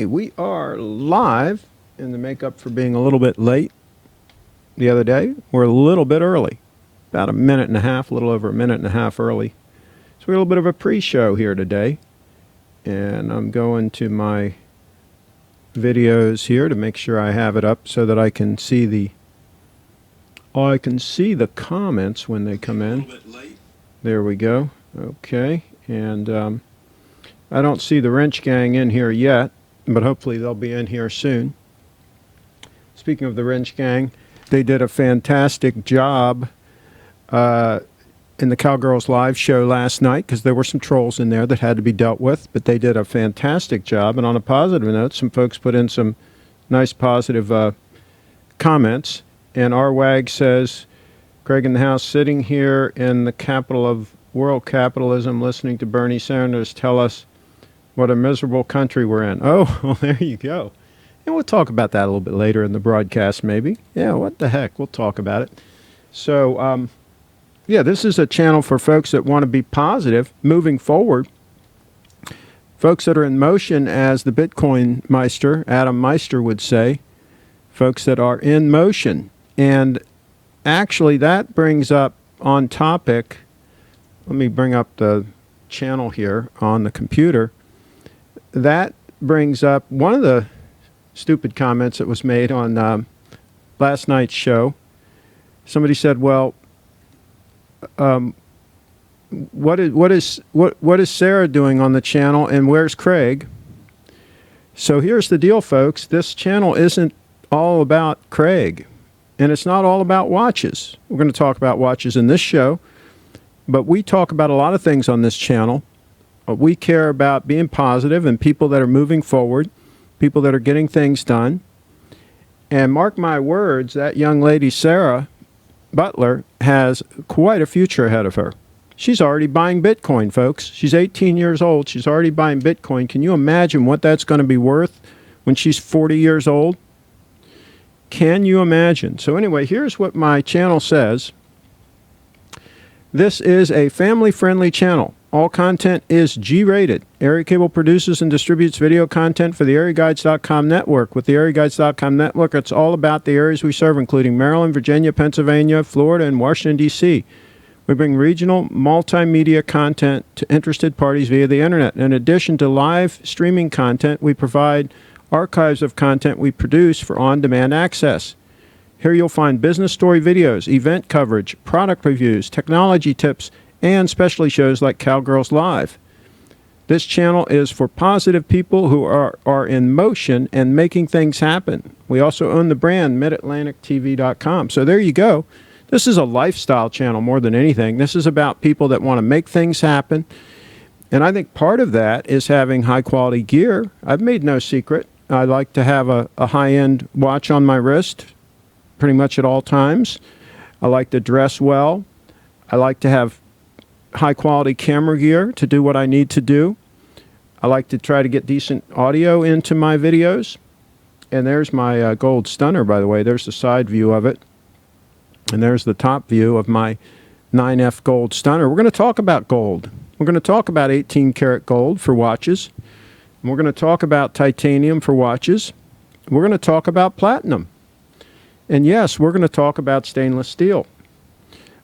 Okay, we are live in the makeup for being a little bit late the other day. We're a little bit early, about a minute and a half, a little over a minute and a half early. So we have a little bit of a pre-show here today. And I'm going to my videos here to make sure I have it up so that I can see the comments when they come in. There we go. Okay, and I don't see the Wrench Gang in here yet, but hopefully they'll be in here soon. Speaking of the Wrench Gang, they did a fantastic job in the Cowgirls Live show last night, because there were some trolls in there that had to be dealt with, but they did a fantastic job. And on a positive note, some folks put in some nice positive comments. And R-Wag says, Craig in the house, sitting here in the capital of world capitalism, listening to Bernie Sanders tell us what a miserable country we're in. Oh, well, there you go. And we'll talk about that a little bit later in the broadcast, maybe. Yeah, what the heck? We'll talk about it. So, yeah, this is a channel for folks that want to be positive moving forward. Folks that are in motion, as the Bitcoin Meister, Adam Meister, would say. Folks that are in motion. And actually, that brings up on topic, let me bring up the channel here on the computer. That brings up one of the stupid comments that was made on last night's show. Somebody said, well, what is Sarah doing on the channel, and where's Craig? So here's the deal, folks. This channel isn't all about Craig, and it's not all about watches. We're going to talk about watches in this show, but we talk about a lot of things on this channel. We care about being positive and people that are moving forward, people that are getting things done. And mark my words, that young lady, Sarah Butler, has quite a future ahead of her. She's already buying Bitcoin, folks. She's 18 years old. She's already buying Bitcoin. Can you imagine what that's going to be worth when she's 40 years old? Can you imagine? So anyway, here's what my channel says. This is a family-friendly channel. All content is G-rated. Area Cable produces and distributes video content for the AreaGuides.com network. With the AreaGuides.com network, it's all about the areas we serve, including Maryland, Virginia, Pennsylvania, Florida, and Washington, D.C. We bring regional multimedia content to interested parties via the internet. In addition to live streaming content, we provide archives of content we produce for on-demand access. Here you'll find business story videos, event coverage, product reviews, technology tips, and specialty shows like Cowgirls Live. This channel is for positive people who are in motion and making things happen. We also own the brand MidAtlanticTV.com. So there you go. This is a lifestyle channel more than anything. This is about people that want to make things happen. And I think part of that is having high-quality gear. I've made no secret. I like to have a high-end watch on my wrist pretty much at all times. I like to dress well. I like to have high-quality camera gear to do what I need to do. I like to try to get decent audio into my videos. And there's my gold stunner, by the way. There's the side view of it. And there's the top view of my 9F gold stunner. We're going to talk about gold. We're going to talk about 18-karat gold for watches. And we're going to talk about titanium for watches. We're going to talk about platinum. And yes, we're going to talk about stainless steel.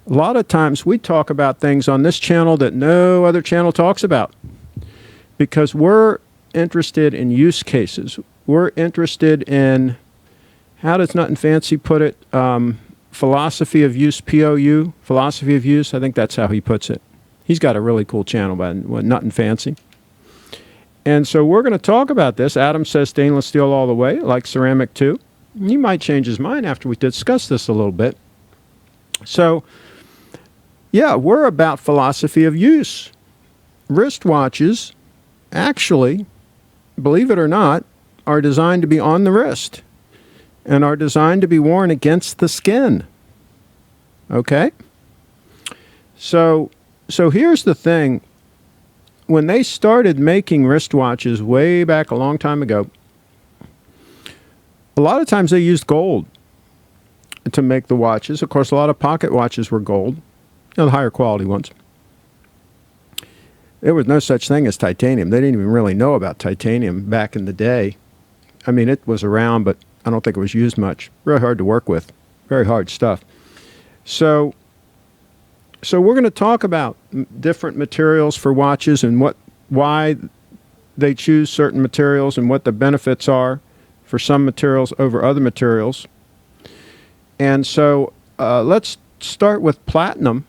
A lot of times we talk about things on this channel that no other channel talks about, because we're interested in use cases. We're interested in, how does Nothing Fancy put it, philosophy of use, POU, philosophy of use. I think that's how he puts it. He's got a really cool channel, by Nothing Fancy. And so we're going to talk about this. Adam says stainless steel all the way, like ceramic too. He might change his mind after we discuss this a little bit. So, yeah, we're about philosophy of use. Wristwatches, actually, believe it or not, are designed to be on the wrist and are designed to be worn against the skin. Okay? So here's the thing. When they started making wristwatches way back a long time ago, a lot of times they used gold to make the watches. Of course, a lot of pocket watches were gold, the higher quality ones. There was no such thing as titanium. They didn't even really know about titanium back in the day. I mean, it was around, but I don't think it was used much. Really hard to work with. Very hard stuff. So we're going to talk about different materials for watches and why they choose certain materials and what the benefits are for some materials over other materials. And so let's start with platinum.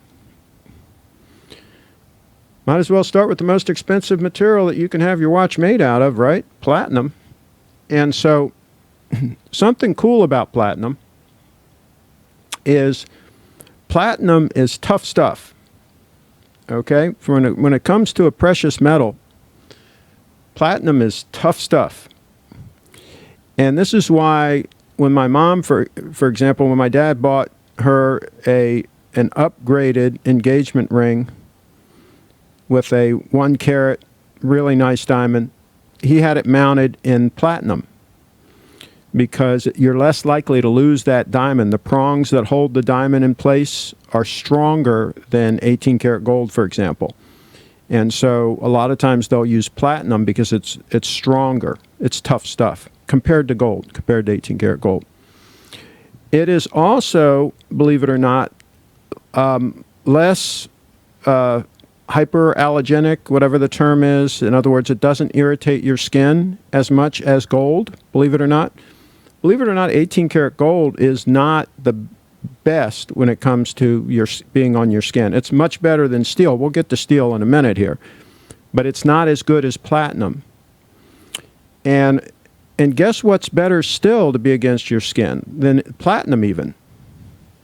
Might as well start with the most expensive material that you can have your watch made out of, right? Platinum. And so something cool about platinum is tough stuff. Okay? When it comes to a precious metal, platinum is tough stuff. And this is why when my mom, for example, when my dad bought her an upgraded engagement ring with a 1 carat, really nice diamond, he had it mounted in platinum because you're less likely to lose that diamond. The prongs that hold the diamond in place are stronger than 18 karat gold, for example. And so a lot of times they'll use platinum because it's stronger. It's tough stuff compared to gold, compared to 18 karat gold. It is also, believe it or not, less hypoallergenic, whatever the term is. In other words, it doesn't irritate your skin as much as gold, believe it or not. Believe it or not, 18 karat gold is not the best when it comes to being on your skin. It's much better than steel. We'll get to steel in a minute here. But it's not as good as platinum. And guess what's better still to be against your skin than platinum even?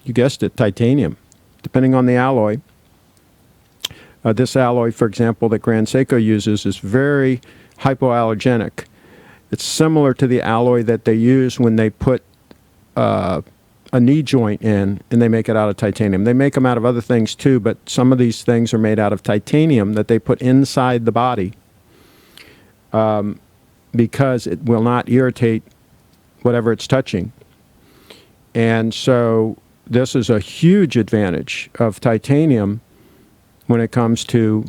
You guessed it, titanium, depending on the alloy. This alloy, for example, that Grand Seiko uses is very hypoallergenic. It's similar to the alloy that they use when they put a knee joint in and they make it out of titanium. They make them out of other things too, but some of these things are made out of titanium that they put inside the body because it will not irritate whatever it's touching. And so this is a huge advantage of titanium when it comes to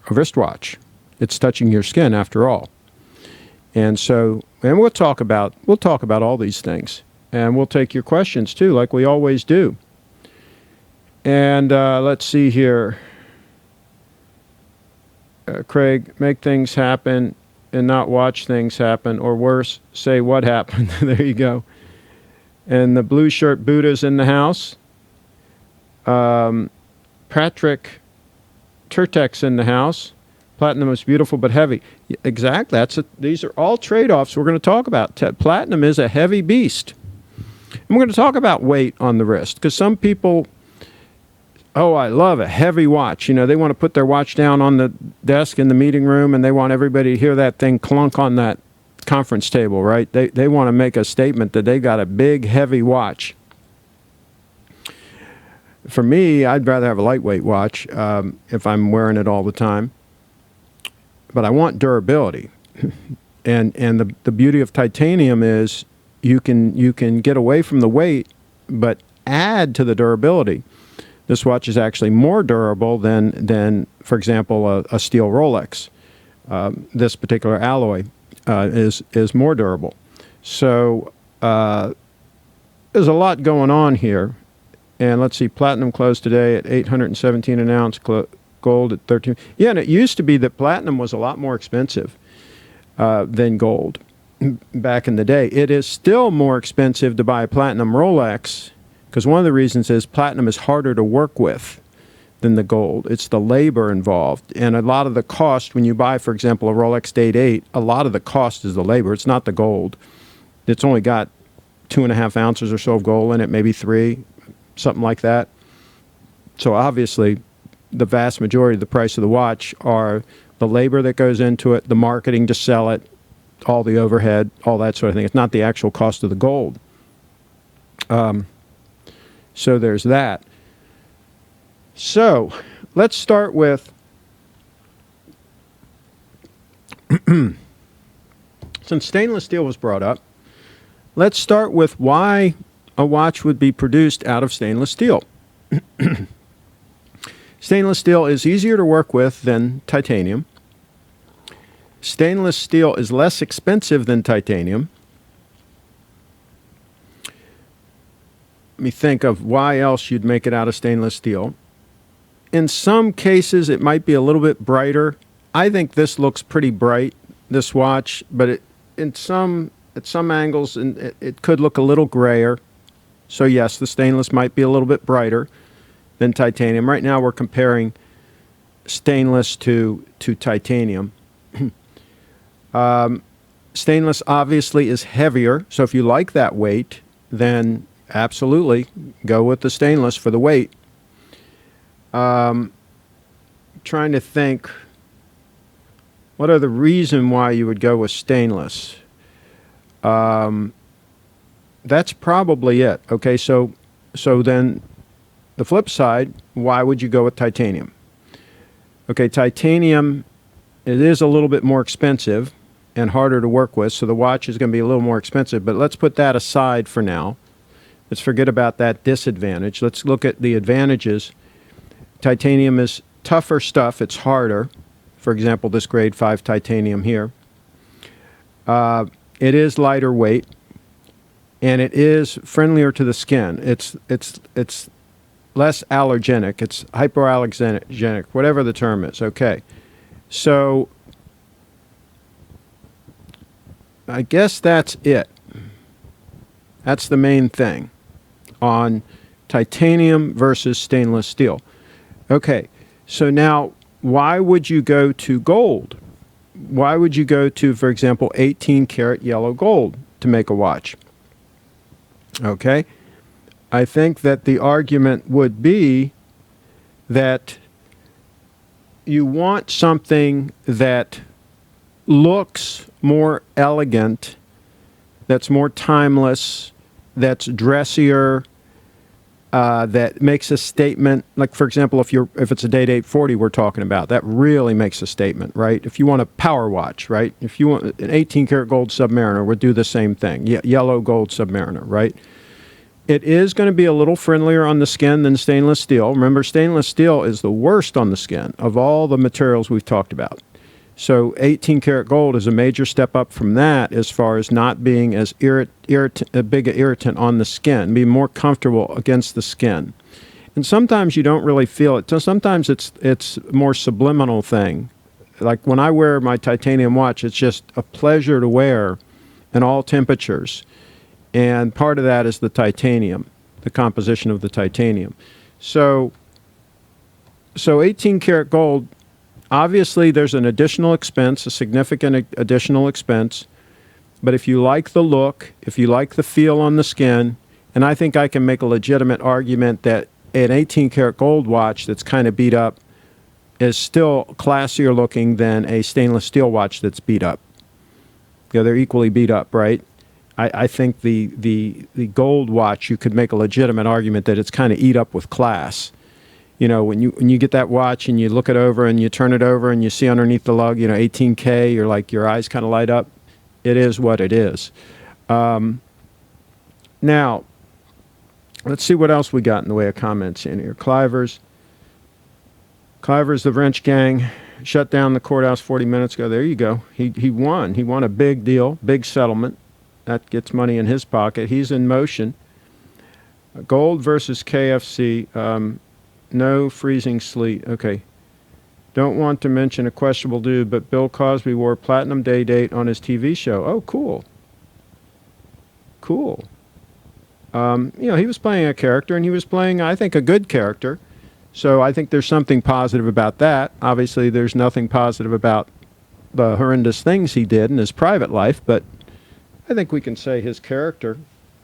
a wristwatch. It's touching your skin after all. And so, and we'll talk about all these things. And we'll take your questions too, like we always do. And let's see here. Craig, make things happen and not watch things happen, or worse, say what happened. There you go. And the blue shirt Buddha's in the house. Patrick Turtek's in the house. Platinum is beautiful but heavy. Exactly. These are all trade-offs we're going to talk about. Platinum is a heavy beast. And we're going to talk about weight on the wrist because some people, oh, I love a heavy watch. You know, they want to put their watch down on the desk in the meeting room and they want everybody to hear that thing clunk on that conference table, right? They want to make a statement that they got a big, heavy watch. For me, I'd rather have a lightweight watch if I'm wearing it all the time. But I want durability. And the beauty of titanium is you can get away from the weight, but add to the durability. This watch is actually more durable than for example, a steel Rolex. This particular alloy is more durable. So there's a lot going on here. And let's see, platinum closed today at $817 an ounce, gold at $13. Yeah, and it used to be that platinum was a lot more expensive than gold back in the day. It is still more expensive to buy a platinum Rolex because one of the reasons is platinum is harder to work with than the gold. It's the labor involved. And a lot of the cost, when you buy, for example, a Rolex DAY-DATE, a lot of the cost is the labor. It's not the gold. It's only got 2.5 ounces or so of gold in it, maybe 3, something like that. So obviously, the vast majority of the price of the watch are the labor that goes into it, the marketing to sell it, all the overhead, all that sort of thing. It's not the actual cost of the gold. So there's that. So let's start with, since stainless steel was brought up, let's start with why a watch would be produced out of stainless steel. Stainless steel is easier to work with than titanium. Stainless steel is less expensive than titanium. me think of why else you'd make it out of stainless steel. In some cases, it might be a little bit brighter. I think this looks pretty bright, this watch, but at some angles, it could look a little grayer. So yes, the stainless might be a little bit brighter than titanium. Right now, we're comparing stainless to titanium. Stainless obviously is heavier, so if you like that weight, then absolutely go with the stainless for the weight. Trying to think, what are the reason why you would go with stainless? That's probably it. Okay, so then the flip side, why would you go with titanium? Okay, titanium, it is a little bit more expensive and harder to work with, so the watch is going to be a little more expensive, but let's put that aside for now. Let's forget about that disadvantage. Let's look at the advantages. Titanium is tougher stuff. It's harder. For example, this grade 5 titanium here. It is lighter weight, and it is friendlier to the skin. It's less allergenic. It's hypoallergenic, whatever the term is. Okay. So I guess that's it. That's the main thing on titanium versus stainless steel. Okay, so now why would you go to gold? Why would you go to, for example, 18 karat yellow gold to make a watch? Okay, I think that the argument would be that you want something that looks more elegant, that's more timeless, that's dressier, that makes a statement. Like, for example, if it's a day-date 40 we're talking about, that really makes a statement, right? If you want a power watch, right? If you want an 18 karat gold Submariner, would do the same thing. Yellow gold Submariner, right? It is going to be a little friendlier on the skin than stainless steel. Remember, stainless steel is the worst on the skin of all the materials we've talked about. So 18 karat gold is a major step up from that as far as not being as big an irritant on the skin, be more comfortable against the skin. And sometimes you don't really feel it. So sometimes it's more subliminal thing. Like when I wear my titanium watch, it's just a pleasure to wear in all temperatures. And part of that is the titanium, the composition of the titanium. So 18 karat gold, obviously, there's an additional expense, a significant additional expense. But if you like the look, if you like the feel on the skin, and I think I can make a legitimate argument that an 18 karat gold watch that's kind of beat up is still classier looking than a stainless steel watch that's beat up. Yeah, they're equally beat up, right? I think the gold watch, you could make a legitimate argument that it's kind of eat up with class. You know, when you get that watch and you look it over and you turn it over and you see underneath the lug, 18K, you're like, your eyes kind of light up. It is what it is. Now, let's see what else we got in the way of comments in here. Clivers, the wrench gang, shut down the courthouse 40 minutes ago. There you go. He won. He won a big deal, big settlement. That gets money in his pocket. He's in motion. Gold versus KFC. No freezing sleet. Okay. Don't want to mention a questionable dude, but Bill Cosby wore Platinum Day-Date on his TV show. Oh, cool. Cool. He was playing a character, and he was playing, I think, a good character. So I think there's something positive about that. Obviously, there's nothing positive about the horrendous things he did in his private life, but I think we can say his character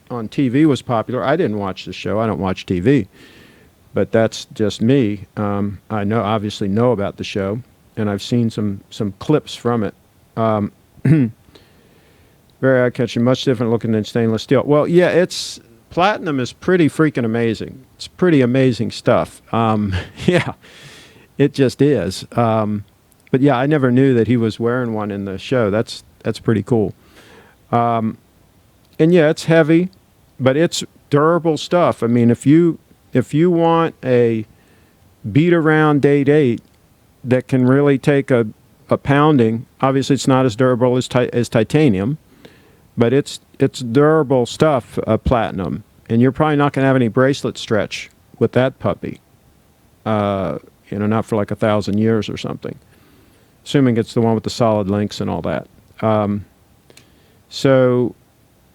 on TV was popular. I didn't watch the show. I don't watch TV. But that's just me. I obviously know about the show, and I've seen some clips from it. Very eye-catching, much different looking than stainless steel. Well, yeah, platinum is pretty freaking amazing. It's pretty amazing stuff. Yeah, it just is. But yeah, I never knew that he was wearing one in the show. That's pretty cool. And yeah, it's heavy, but it's durable stuff. I mean, if you want a beat-around day-date that can really take a pounding, obviously it's not as durable as titanium, but it's durable stuff, platinum. And you're probably not going to have any bracelet stretch with that puppy. Not for like 1,000 years or something. Assuming it's the one with the solid links and all that. So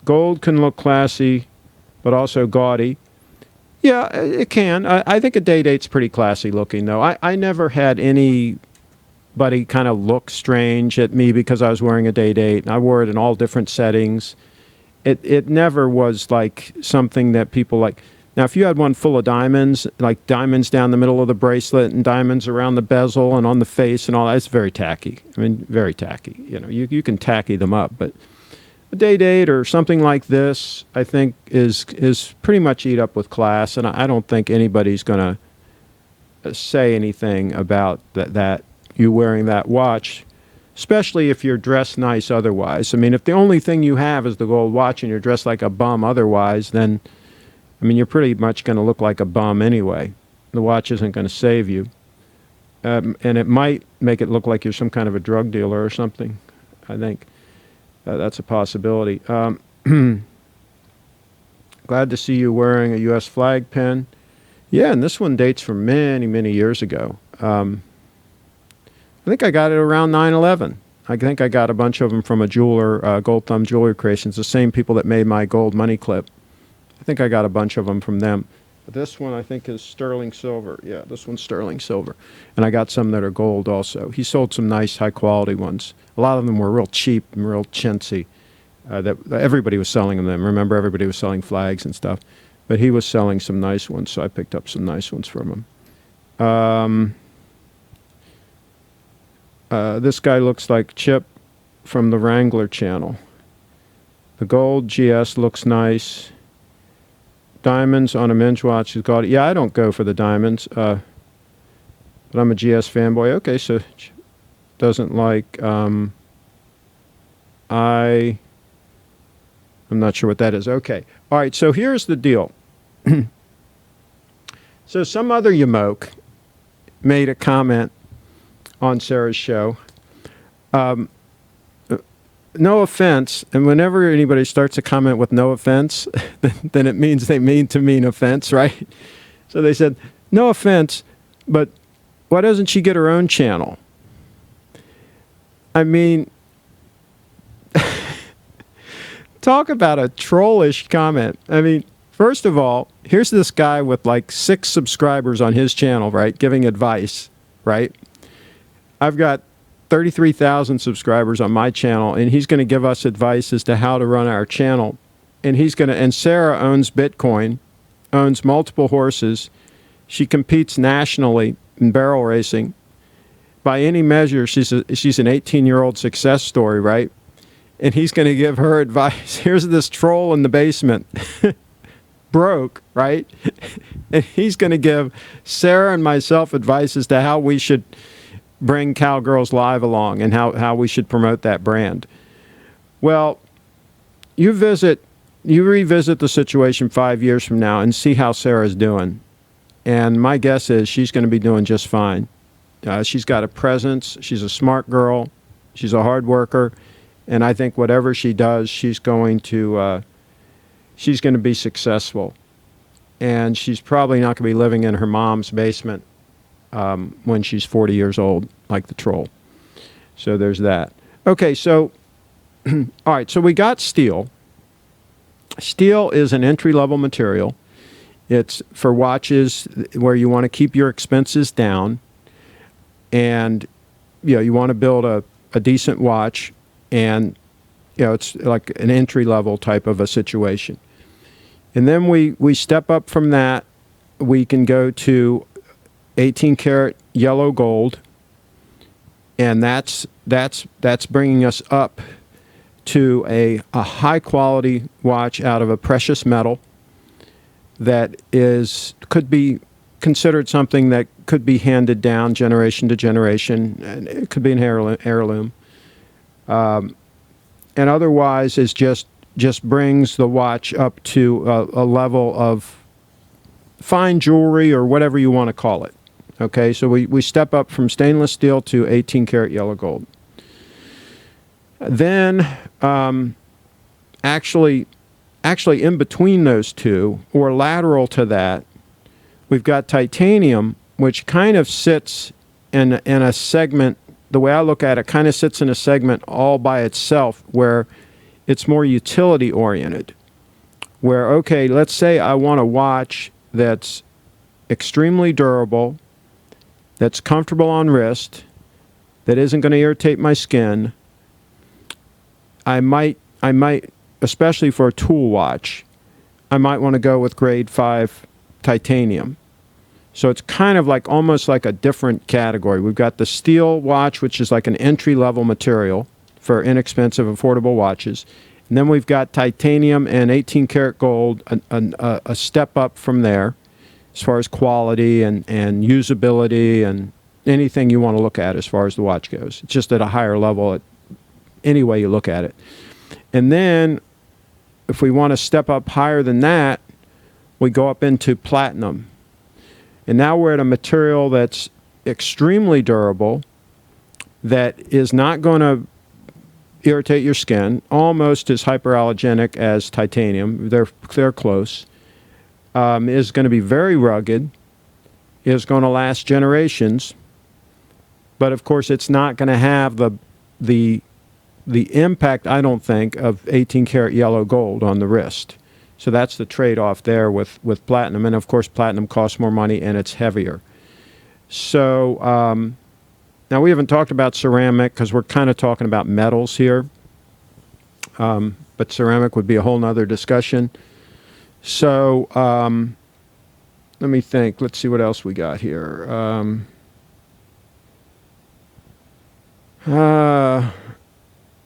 gold can look classy, but also gaudy. Yeah, it can. I think a day-date's pretty classy looking, though. I never had anybody kind of look strange at me because I was wearing a day-date. And I wore it in all different settings. It never was like something that people like. Now, if you had one full of diamonds, like diamonds down the middle of the bracelet and diamonds around the bezel and on the face and all that, it's very tacky. I mean, very tacky. You can tacky them up, but a day-date or something like this, I think, is pretty much eat up with class, and I don't think anybody's going to say anything about that you wearing that watch, especially if you're dressed nice otherwise. I mean, if the only thing you have is the gold watch and you're dressed like a bum otherwise, then, I mean, you're pretty much going to look like a bum anyway. The watch isn't going to save you. And it might make it look like you're some kind of a drug dealer or something, I think. That's a possibility. Glad to see you wearing a U.S. flag pin. Yeah, and this one dates from many, many years ago. I think I got it around 9/11. I think I got a bunch of them from a jeweler, Gold Thumb Jewelry Creations, the same people that made my gold money clip. I think I got a bunch of them from them. But this one I think is sterling silver. Yeah, this one's sterling silver. And I got some that are gold also. He sold some nice high-quality ones. A lot of them were real cheap and real chintzy. That everybody was selling them. Remember, everybody was selling flags and stuff. But he was selling some nice ones, so I picked up some nice ones from him. This guy looks like Chip from the Wrangler channel. The gold GS looks nice. Diamonds on a men's watch is gaudy. Yeah, I don't go for the diamonds, but I'm a GS fanboy. Okay, so doesn't like. I'm not sure what that is. Okay, all right. So here's the deal. So some other yamoke made a comment on Sarah's show. No offense, and whenever anybody starts a comment with no offense, then it means they mean to mean offense, right? So they said, no offense, but why doesn't she get her own channel? I mean, talk about a trollish comment. I mean, first of all, here's this guy with like 6 subscribers on his channel, right, giving advice, right? I've got 33,000 subscribers on my channel, and he's going to give us advice as to how to run our channel. And Sarah owns Bitcoin, owns multiple horses. She competes nationally in barrel racing. By any measure, she's an 18-year-old success story, right? And he's going to give her advice. Here's this troll in the basement, broke, right? And he's going to give Sarah and myself advice as to how we should bring Cowgirls Live along and how we should promote that brand. Well, you revisit the situation 5 years from now and see how Sarah's doing. And my guess is she's going to be doing just fine. She's got a presence. She's a smart girl. She's a hard worker. And I think whatever she does, she's going to be successful. And she's probably not going to be living in her mom's basement when she's 40 years old, like the troll. So there's that. Okay, so, all right, so we got steel. Steel is an entry-level material. It's for watches where you want to keep your expenses down, and you want to build a decent watch, and it's like an entry-level type of a situation. And then we step up from that. We can go to 18-karat yellow gold, and that's bringing us up to a high-quality watch out of a precious metal that could be considered something that could be handed down generation to generation, and it could be an heirloom. And otherwise is just brings the watch up to a level of fine jewelry or whatever you want to call it. Okay, so we step up from stainless steel to 18-karat yellow gold. Then, actually, actually in between those two, or lateral to that, we've got titanium, which kind of sits in a segment. The way I look at it, kind of sits in a segment all by itself, where it's more utility oriented. Where, okay, let's say I want a watch that's extremely durable, that's comfortable on wrist, that isn't going to irritate my skin. I might, especially for a tool watch, I might want to go with grade 5 titanium. So it's kind of like almost like a different category. We've got the steel watch, which is like an entry-level material for inexpensive, affordable watches. And then we've got titanium and 18 karat gold, a step up from there as far as quality and usability and anything you want to look at as far as the watch goes. It's just at a higher level at any way you look at it. And then if we want to step up higher than that, we go up into platinum. And now we're at a material that's extremely durable, that is not going to irritate your skin, almost as hyperallergenic as titanium. They're close. Is going to be very rugged, is going to last generations, but of course it's not going to have the impact, I don't think, of 18 karat yellow gold on the wrist. So that's the trade-off there with platinum. And of course, platinum costs more money and it's heavier. So now we haven't talked about ceramic because we're kind of talking about metals here. But ceramic would be a whole nother discussion. So let me think. Let's see what else we got here. Well,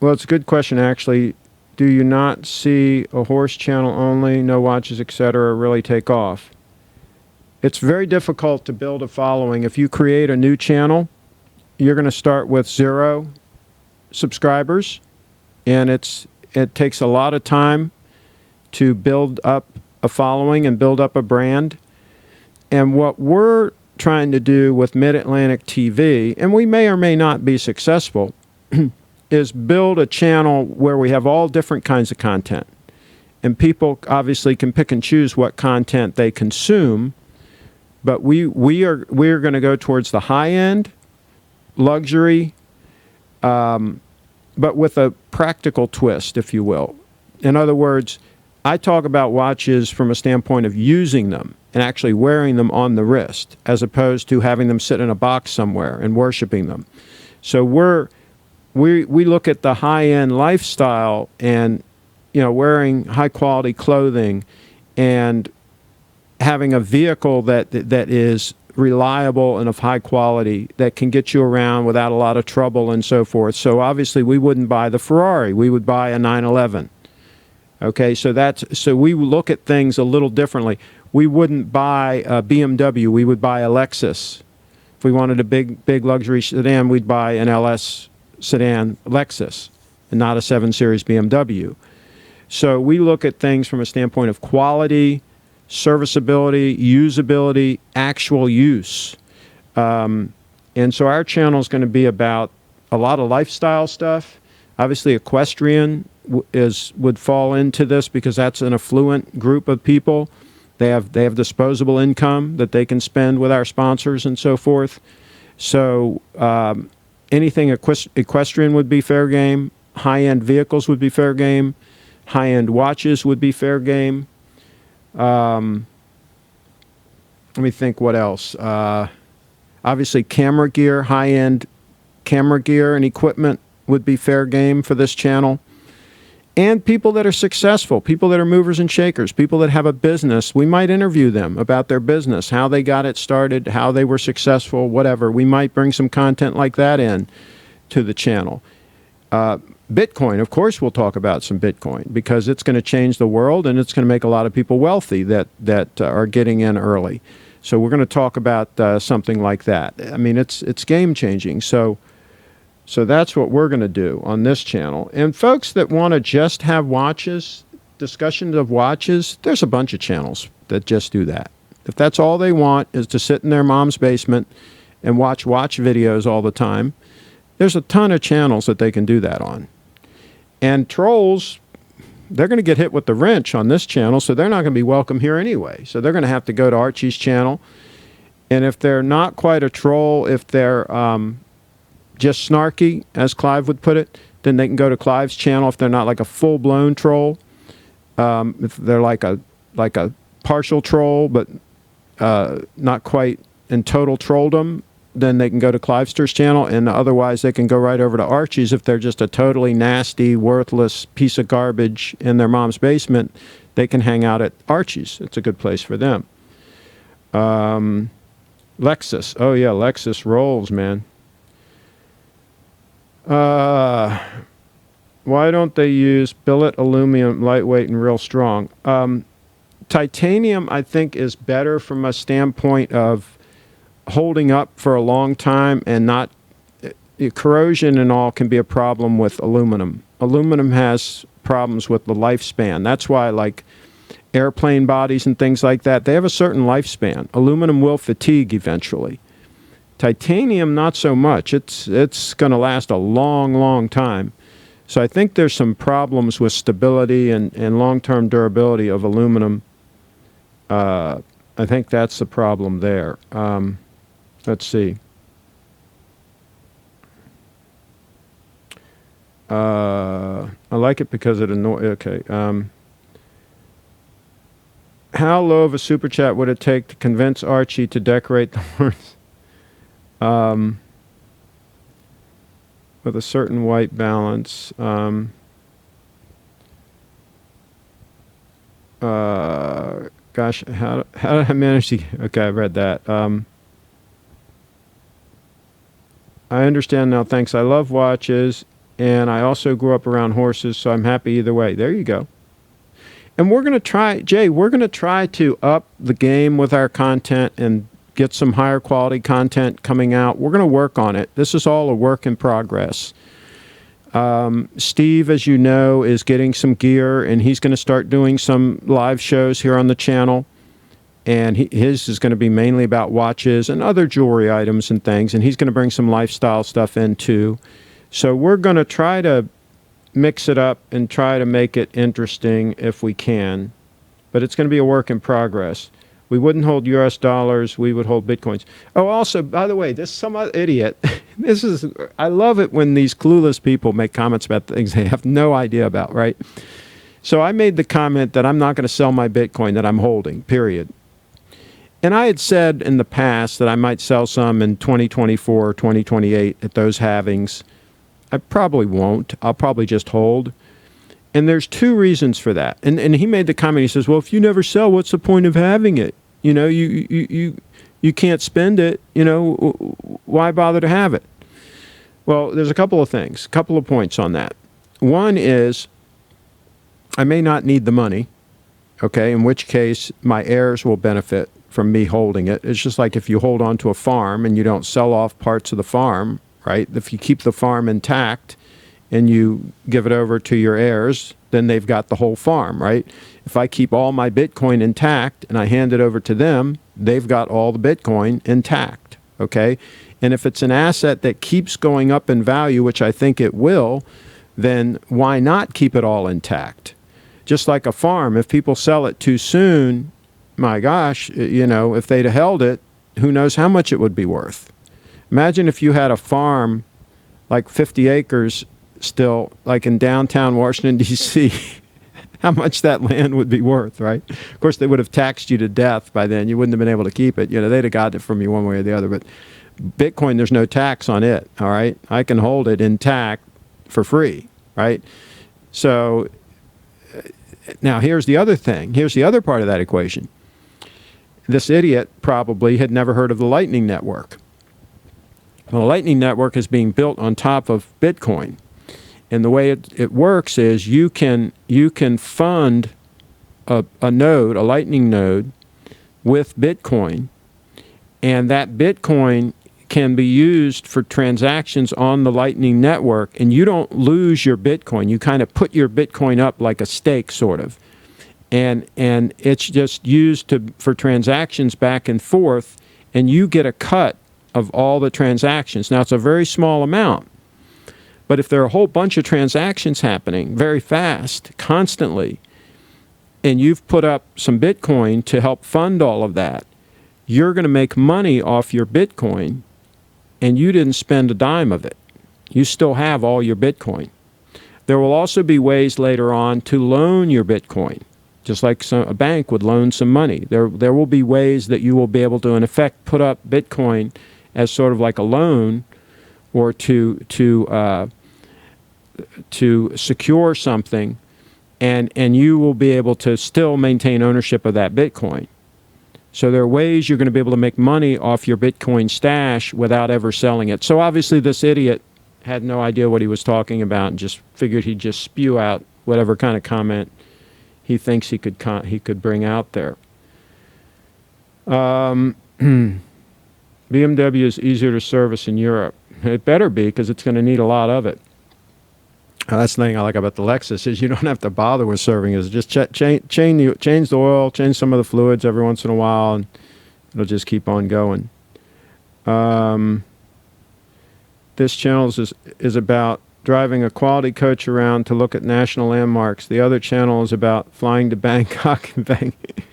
it's a good question, actually. Do you not see a horse channel only, no watches, etc., really take off? It's very difficult to build a following. If you create a new channel, you're going to start with 0 subscribers, and it takes a lot of time to build up a following and build up a brand. And what we're trying to do with Mid-Atlantic TV, and we may or may not be successful, is build a channel where we have all different kinds of content. And people obviously can pick and choose what content they consume, but we're going to go towards the high-end, luxury, but with a practical twist, if you will. In other words, I talk about watches from a standpoint of using them and actually wearing them on the wrist, as opposed to having them sit in a box somewhere and worshiping them. So we look at the high-end lifestyle and, wearing high-quality clothing and having a vehicle that is reliable and of high quality, that can get you around without a lot of trouble and so forth. So obviously we wouldn't buy the Ferrari. We would buy a 911. Okay, so we look at things a little differently. We wouldn't buy a BMW. We would buy a Lexus. If we wanted a big luxury sedan, we'd buy an LS sedan Lexus and not a 7 Series BMW. So we look at things from a standpoint of quality, serviceability, usability, actual use. And so our channel is going to be about a lot of lifestyle stuff. Obviously, equestrian would fall into this because that's an affluent group of people. They have disposable income that they can spend with our sponsors and so forth. So anything equestrian would be fair game. High-end vehicles would be fair game. High-end watches would be fair game. Let me think what else. Obviously, camera gear, high-end camera gear and equipment would be fair game for this channel. And people that are successful, people that are movers and shakers, people that have a business, we might interview them about their business, how they got it started, how they were successful, whatever. We might bring some content like that in to the channel. Bitcoin, of course, we'll talk about some Bitcoin because it's going to change the world and it's going to make a lot of people wealthy that are getting in early. So we're going to talk about something like that. I mean, it's game changing. So that's what we're going to do on this channel. And folks that want to just have watches, discussions of watches, there's a bunch of channels that just do that. If that's all they want is to sit in their mom's basement and watch videos all the time, there's a ton of channels that they can do that on. And trolls, they're going to get hit with the wrench on this channel, so they're not going to be welcome here anyway. So they're going to have to go to Archie's channel. And if they're not quite a troll, if they're just snarky, as Clive would put it, then they can go to Clive's channel. If they're not like a full-blown troll, if they're like a partial troll, but not quite in total trolldom, then they can go to Clivester's channel, and otherwise they can go right over to Archie's. If they're just a totally nasty, worthless piece of garbage in their mom's basement, they can hang out at Archie's. It's a good place for them. Lexus. Oh, yeah, Lexus rolls, man. Why don't they use billet aluminum, lightweight and real strong? Titanium, I think, is better from a standpoint of holding up for a long time and not corrosion and all can be a problem with aluminum. Aluminum has problems with the lifespan. That's why, like, airplane bodies and things like that, they have a certain lifespan. Aluminum will fatigue eventually. Titanium, not so much. It's going to last a long, long time. So I think there's some problems with stability and long-term durability of aluminum. I think that's the problem there. Let's see. I like it because it annoys. Okay. How low of a super chat would it take to convince Archie to decorate the horns with a certain white balance? Gosh, how did I manage to? Okay, I read that. I understand now. Thanks. I love watches, and I also grew up around horses, so I'm happy either way. There you go. And we're going to try, Jay, we're going to try to up the game with our content and get some higher quality content coming out. We're going to work on it. This is all a work in progress. Steve, as you know, is getting some gear, and he's going to start doing some live shows here on the channel. And his is going to be mainly about watches and other jewelry items and things. And he's going to bring some lifestyle stuff in too. So we're going to try to mix it up and try to make it interesting if we can. But it's going to be a work in progress. We wouldn't hold US dollars. We would hold Bitcoins. Oh, also, by the way, this some idiot. I love it when these clueless people make comments about things they have no idea about, right? So I made the comment that I'm not going to sell my Bitcoin that I'm holding, period. And I had said in the past that I might sell some in 2024 or 2028 at those halvings. I probably won't. I'll probably just hold. And there's two reasons for that. And he made the comment, he says, well, if you never sell, what's the point of having it? You know, you can't spend it. You know, why bother to have it? Well, there's a couple of things, a couple of points on that. One is I may not need the money, okay, in which case my heirs will benefit from me holding it. It's just like if you hold on to a farm and you don't sell off parts of the farm, right? If you keep the farm intact and you give it over to your heirs, then they've got the whole farm, right? If I keep all my Bitcoin intact and I hand it over to them, they've got all the Bitcoin intact, okay? And if it's an asset that keeps going up in value, which I think it will, then why not keep it all intact? Just like a farm, if people sell it too soon, my gosh, you know, if they'd have held it, who knows how much it would be worth. Imagine if you had a farm like 50 acres still, like in downtown Washington, D.C., how much that land would be worth, right? Of course, they would have taxed you to death by then. You wouldn't have been able to keep it. You know, they'd have gotten it from you one way or the other. But Bitcoin, there's no tax on it, all right? I can hold it intact for free, right? So now here's the other thing. Here's the other part of that equation. This idiot probably had never heard of the Lightning Network. Well, the Lightning Network is being built on top of Bitcoin. And the way it works is you can fund a node, a Lightning node, with Bitcoin. And that Bitcoin can be used for transactions on the Lightning Network. And you don't lose your Bitcoin. You kind of put your Bitcoin up like a stake, sort of. And it's just used for transactions back and forth, and you get a cut of all the transactions. Now, it's a very small amount, But if there are a whole bunch of transactions happening very fast, constantly, and you've put up some Bitcoin to help fund all of that, you're going to make money off your Bitcoin, and you didn't spend a dime of it. You still have all your Bitcoin. There will also be ways later on to loan your Bitcoin, just like a bank would loan some money. There will be ways that you will be able to, in effect, put up Bitcoin as sort of like a loan, or to secure something, and you will be able to still maintain ownership of that Bitcoin. So there are ways you're going to be able to make money off your Bitcoin stash without ever selling it. So obviously this idiot had no idea what he was talking about and just figured he'd just spew out whatever kind of comment he thinks he could bring out there. BMW is easier to service in Europe. It better be, because it's going to need a lot of it. That's the thing I like about the Lexus, is you don't have to bother with serving it. Just change the oil, change some of the fluids every once in a while, and it'll just keep on going. This channel is about driving a quality coach around to look at national landmarks. The other channel is about flying to Bangkok and Bangkok.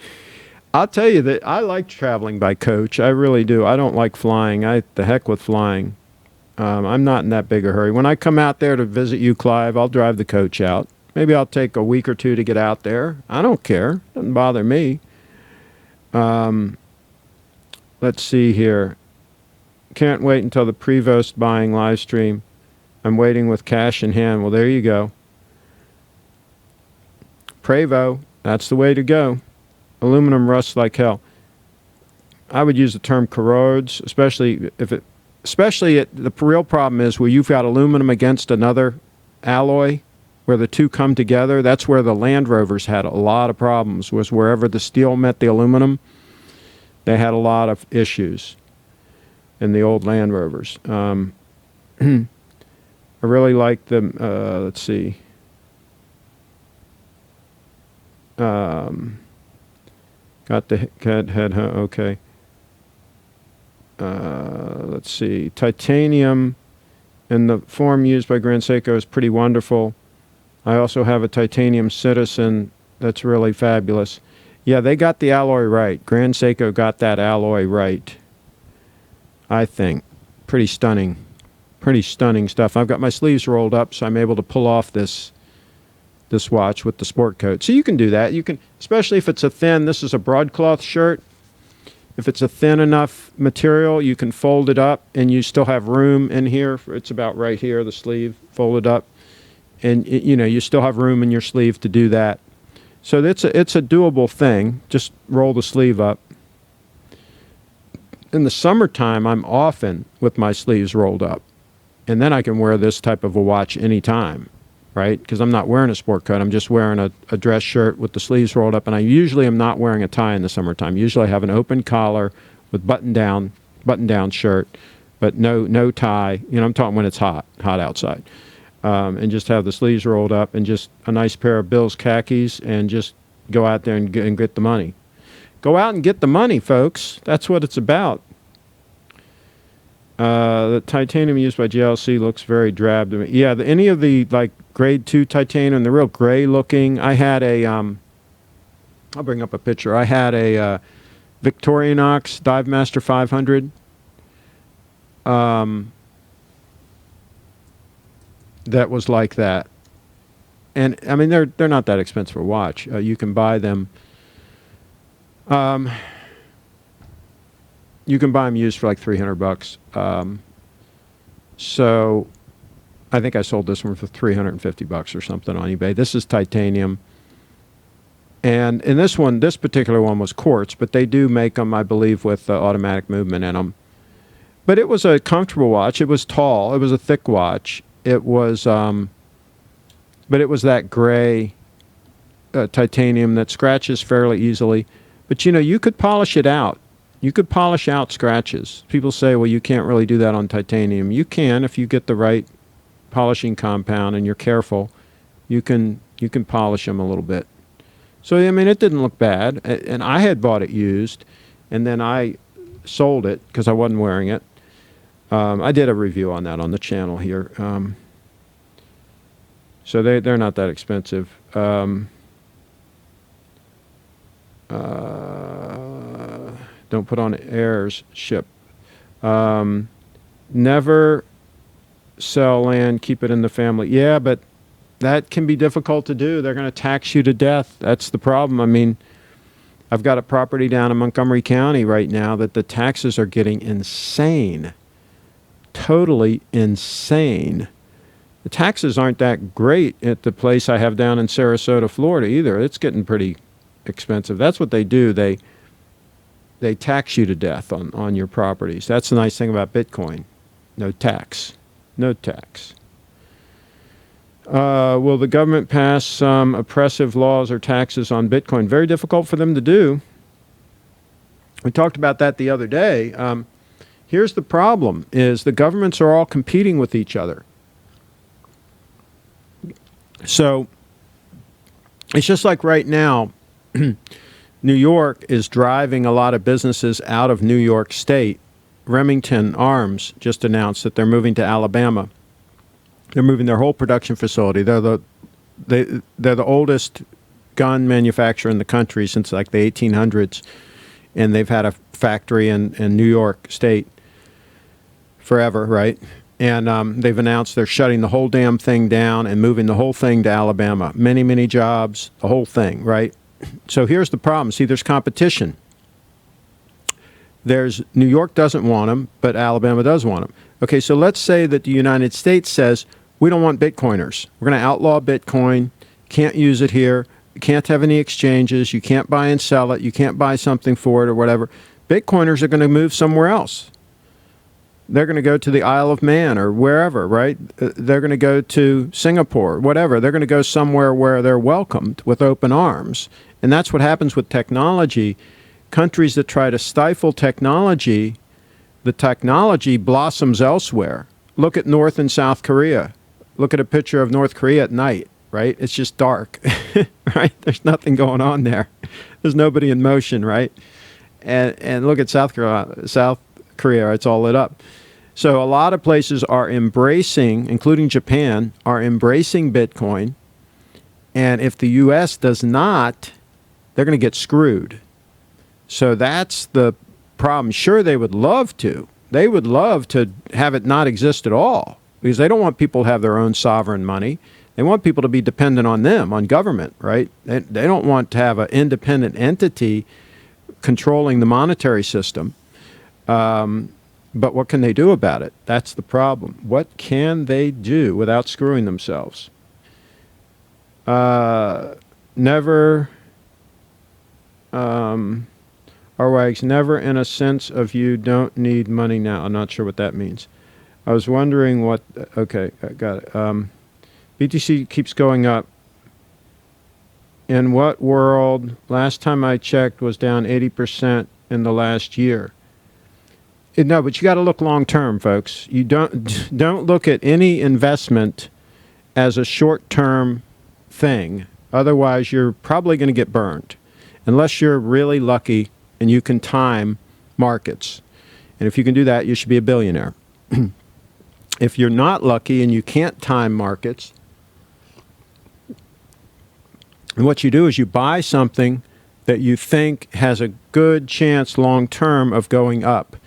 I'll tell you that I like traveling by coach. I really do. I don't like flying. The heck with flying. I'm not in that big a hurry. When I come out there to visit you, Clive, I'll drive the coach out. Maybe I'll take a week or two to get out there. I don't care. Doesn't bother me. Let's see here. Can't wait until the Prevost buying live stream. I'm waiting with cash in hand. Well, there you go. Prevo, that's the way to go. Aluminum rusts like hell. I would use the term corrodes, especially the real problem is where you've got aluminum against another alloy, where the two come together. That's where the Land Rovers had a lot of problems, was wherever the steel met the aluminum, they had a lot of issues in the old Land Rovers. I really like them. Let's see. Got the head, okay. Let's see. Titanium in the form used by Grand Seiko is pretty wonderful. I also have a titanium Citizen that's really fabulous. Yeah, they got the alloy right. Grand Seiko got that alloy right, I think. Pretty stunning. Pretty stunning stuff. I've got my sleeves rolled up, so I'm able to pull off this watch with the sport coat. So you can do that. You can, especially if it's a thin, this is a broadcloth shirt. If it's a thin enough material, you can fold it up and you still have room in here. It's about right here, the sleeve, fold it up. And you still have room in your sleeve to do that. So it's a doable thing. Just roll the sleeve up. In the summertime, I'm often with my sleeves rolled up. And then I can wear this type of a watch anytime, right? Because I'm not wearing a sport coat. I'm just wearing a dress shirt with the sleeves rolled up. And I usually am not wearing a tie in the summertime. Usually I have an open collar with button-down shirt, but no tie. I'm talking when it's hot outside. And just have the sleeves rolled up and just a nice pair of Bill's khakis and just go out there and get the money. Go out and get the money, folks. That's what it's about. The titanium used by GLC looks very drab to me. Yeah, any of the grade 2 titanium, the real gray looking. I had I'll bring up a picture. I had a Victorinox Dive Master 500. That was like that. And I mean, they're not that expensive a watch. You can buy them. You can buy them used for like $300. So I think I sold this one for $350 or something on eBay. This is titanium. And in this particular one was quartz, but they do make them, I believe, with automatic movement in them. But it was a comfortable watch. It was tall. It was a thick watch. It was, but it was that gray titanium that scratches fairly easily. But you could polish it out. You could polish out scratches. People say, well, you can't really do that on titanium. You can if you get the right polishing compound and you're careful. You can polish them a little bit. So, I mean, it didn't look bad. And I had bought it used, and then I sold it because I wasn't wearing it. I did a review on that on the channel here. So they're not that expensive. Don't put on heirs ship. Never sell land, keep it in the family. Yeah, but that can be difficult to do. They're going to tax you to death. That's the problem. I mean, I've got a property down in Montgomery County right now that the taxes are getting insane. Totally insane. The taxes aren't that great at the place I have down in Sarasota, Florida either. It's getting pretty expensive. That's what they do. They tax you to death on your properties. That's the nice thing about Bitcoin. No tax. No tax. Will the government pass some oppressive laws or taxes on Bitcoin? Very difficult for them to do. We talked about that the other day. Here's the problem, is the governments are all competing with each other. So it's just like right now, New York is driving a lot of businesses out of New York State. Remington Arms just announced that they're moving to Alabama. They're moving their whole production facility. They're the oldest gun manufacturer in the country since like the 1800s, and they've had a factory in New York State forever, right? And they've announced they're shutting the whole damn thing down and moving the whole thing to Alabama. Many, many jobs, the whole thing, right? So here's the problem. See, there's competition. New York doesn't want them, but Alabama does want them. Okay, so let's say that the United States says, we don't want Bitcoiners. We're going to outlaw Bitcoin. Can't use it here. You can't have any exchanges. You can't buy and sell it. You can't buy something for it or whatever. Bitcoiners are going to move somewhere else. They're going to go to the Isle of Man or wherever, right? They're going to go to Singapore, whatever. They're going to go somewhere where they're welcomed with open arms. And that's what happens with technology. Countries that try to stifle technology, the technology blossoms elsewhere. Look at North and South Korea. Look at a picture of North Korea at night, right? It's just dark, right? There's nothing going on there. There's nobody in motion, right? And look at South Korea, it's all lit up. So a lot of places are embracing, including Japan, are embracing Bitcoin. And if the U.S. does not, they're going to get screwed. So that's the problem. Sure, they would love to. They would love to have it not exist at all, because they don't want people to have their own sovereign money. They want people to be dependent on them, on government, right? They don't want to have an independent entity controlling the monetary system. But what can they do about it? That's the problem. What can they do without screwing themselves? Never, RYX, never in a sense of you don't need money now. I'm not sure what that means. I was wondering what, okay, I got it. BTC keeps going up. In what world? Last time I checked was down 80% in the last year. No, but you got to look long term, folks. You don't look at any investment as a short term thing. Otherwise, you're probably going to get burned, unless you're really lucky and you can time markets. And if you can do that, you should be a billionaire. If you're not lucky and you can't time markets, and what you do is you buy something that you think has a good chance long term of going up.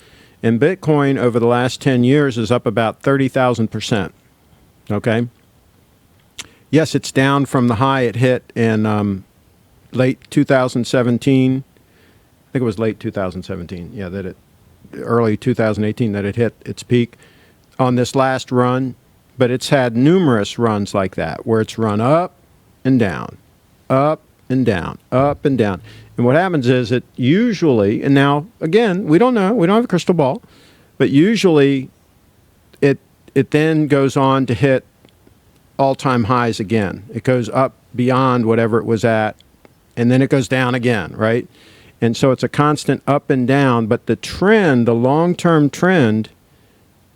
And Bitcoin over the last 10 years is up about 30,000%. Okay? Yes, it's down from the high it hit in late 2017. I think it was late 2017. Yeah, early 2018 that it hit its peak on this last run. But it's had numerous runs like that where it's run up and down, up and down, up and down. And what happens is it usually, and now, again, we don't know, we don't have a crystal ball, but usually it then goes on to hit all-time highs again. It goes up beyond whatever it was at, and then it goes down again, right? And so it's a constant up and down, but the trend, the long-term trend,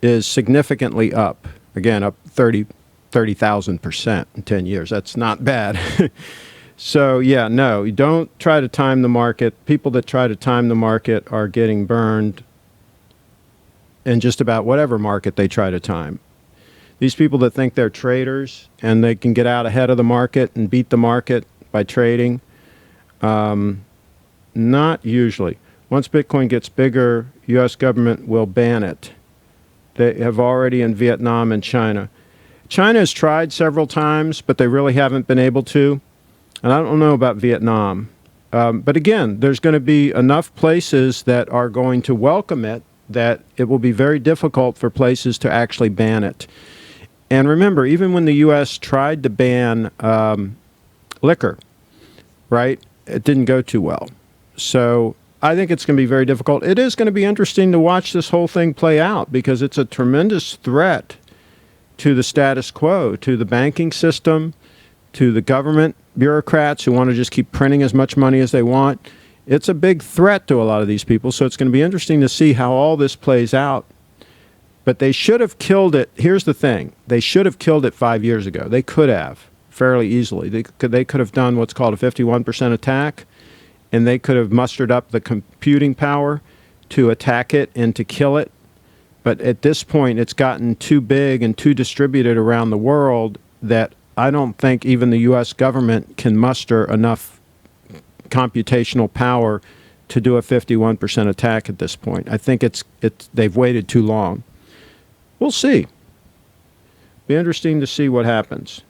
is significantly up. Again, up 30,000% in 10 years. That's not bad. So, yeah, no, you don't try to time the market. People that try to time the market are getting burned in just about whatever market they try to time. These people that think they're traders and they can get out ahead of the market and beat the market by trading, not usually. Once Bitcoin gets bigger, U.S. government will ban it. They have already in Vietnam and China. China has tried several times, but they really haven't been able to. And I don't know about Vietnam. But again, there's going to be enough places that are going to welcome it that it will be very difficult for places to actually ban it. And remember, even when the U.S. tried to ban liquor, right, it didn't go too well. So I think it's going to be very difficult. It is going to be interesting to watch this whole thing play out because it's a tremendous threat to the status quo, to the banking system, to the government bureaucrats who want to just keep printing as much money as they want. It's a big threat to a lot of these people, so it's going to be interesting to see how all this plays out. But they should have killed it. Here's the thing. They should have killed it 5 years ago. They could have fairly easily. They could have done what's called a 51% attack, and they could have mustered up the computing power to attack it and to kill it. But at this point, it's gotten too big and too distributed around the world that I don't think even the U.S. government can muster enough computational power to do a 51% attack at this point. I think they've waited too long. We'll see. Be interesting to see what happens.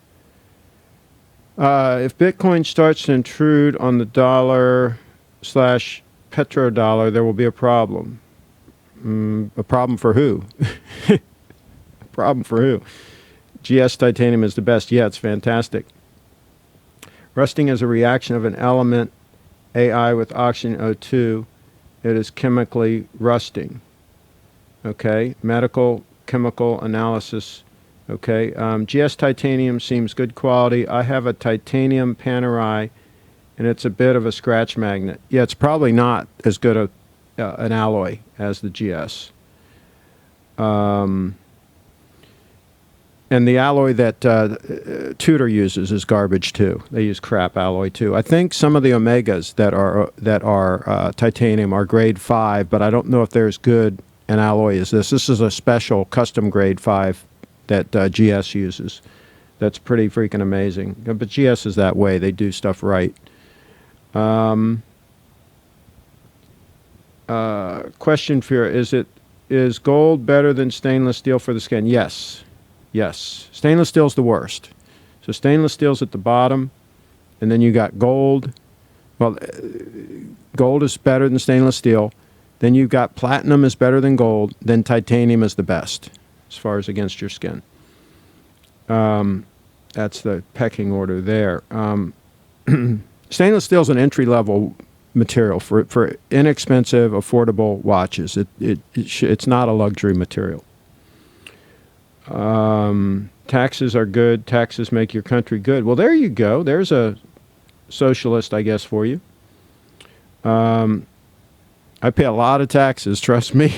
If Bitcoin starts to intrude on the dollar/petrodollar, there will be a problem. A problem for who? A problem for who? GS titanium is the best. Yeah, it's fantastic. Rusting is a reaction of an element, AI with oxygen O2. It is chemically rusting. Okay, medical, chemical analysis. Okay, GS titanium seems good quality. I have a titanium Panerai, and it's a bit of a scratch magnet. Yeah, it's probably not as good an alloy as the GS. And the alloy that Tudor uses is garbage too. They use crap alloy too. I think some of the Omegas that are titanium are grade 5, but I don't know if they're as good an alloy as this. This is a special custom grade 5 that GS uses. That's pretty freaking amazing. But GS is that way. They do stuff right. Question for you, is gold better than stainless steel for the skin? Yes. Yes. Stainless steel is the worst. So stainless steel's at the bottom, and then you got gold. Well, gold is better than stainless steel. Then you've got platinum is better than gold. Then titanium is the best as far as against your skin. That's the pecking order there. Stainless steel is an entry-level material for inexpensive, affordable watches. It's not a luxury material. Taxes are good. Taxes make your country good. Well, there you go. There's a socialist, I guess, for you. I pay a lot of taxes, trust me.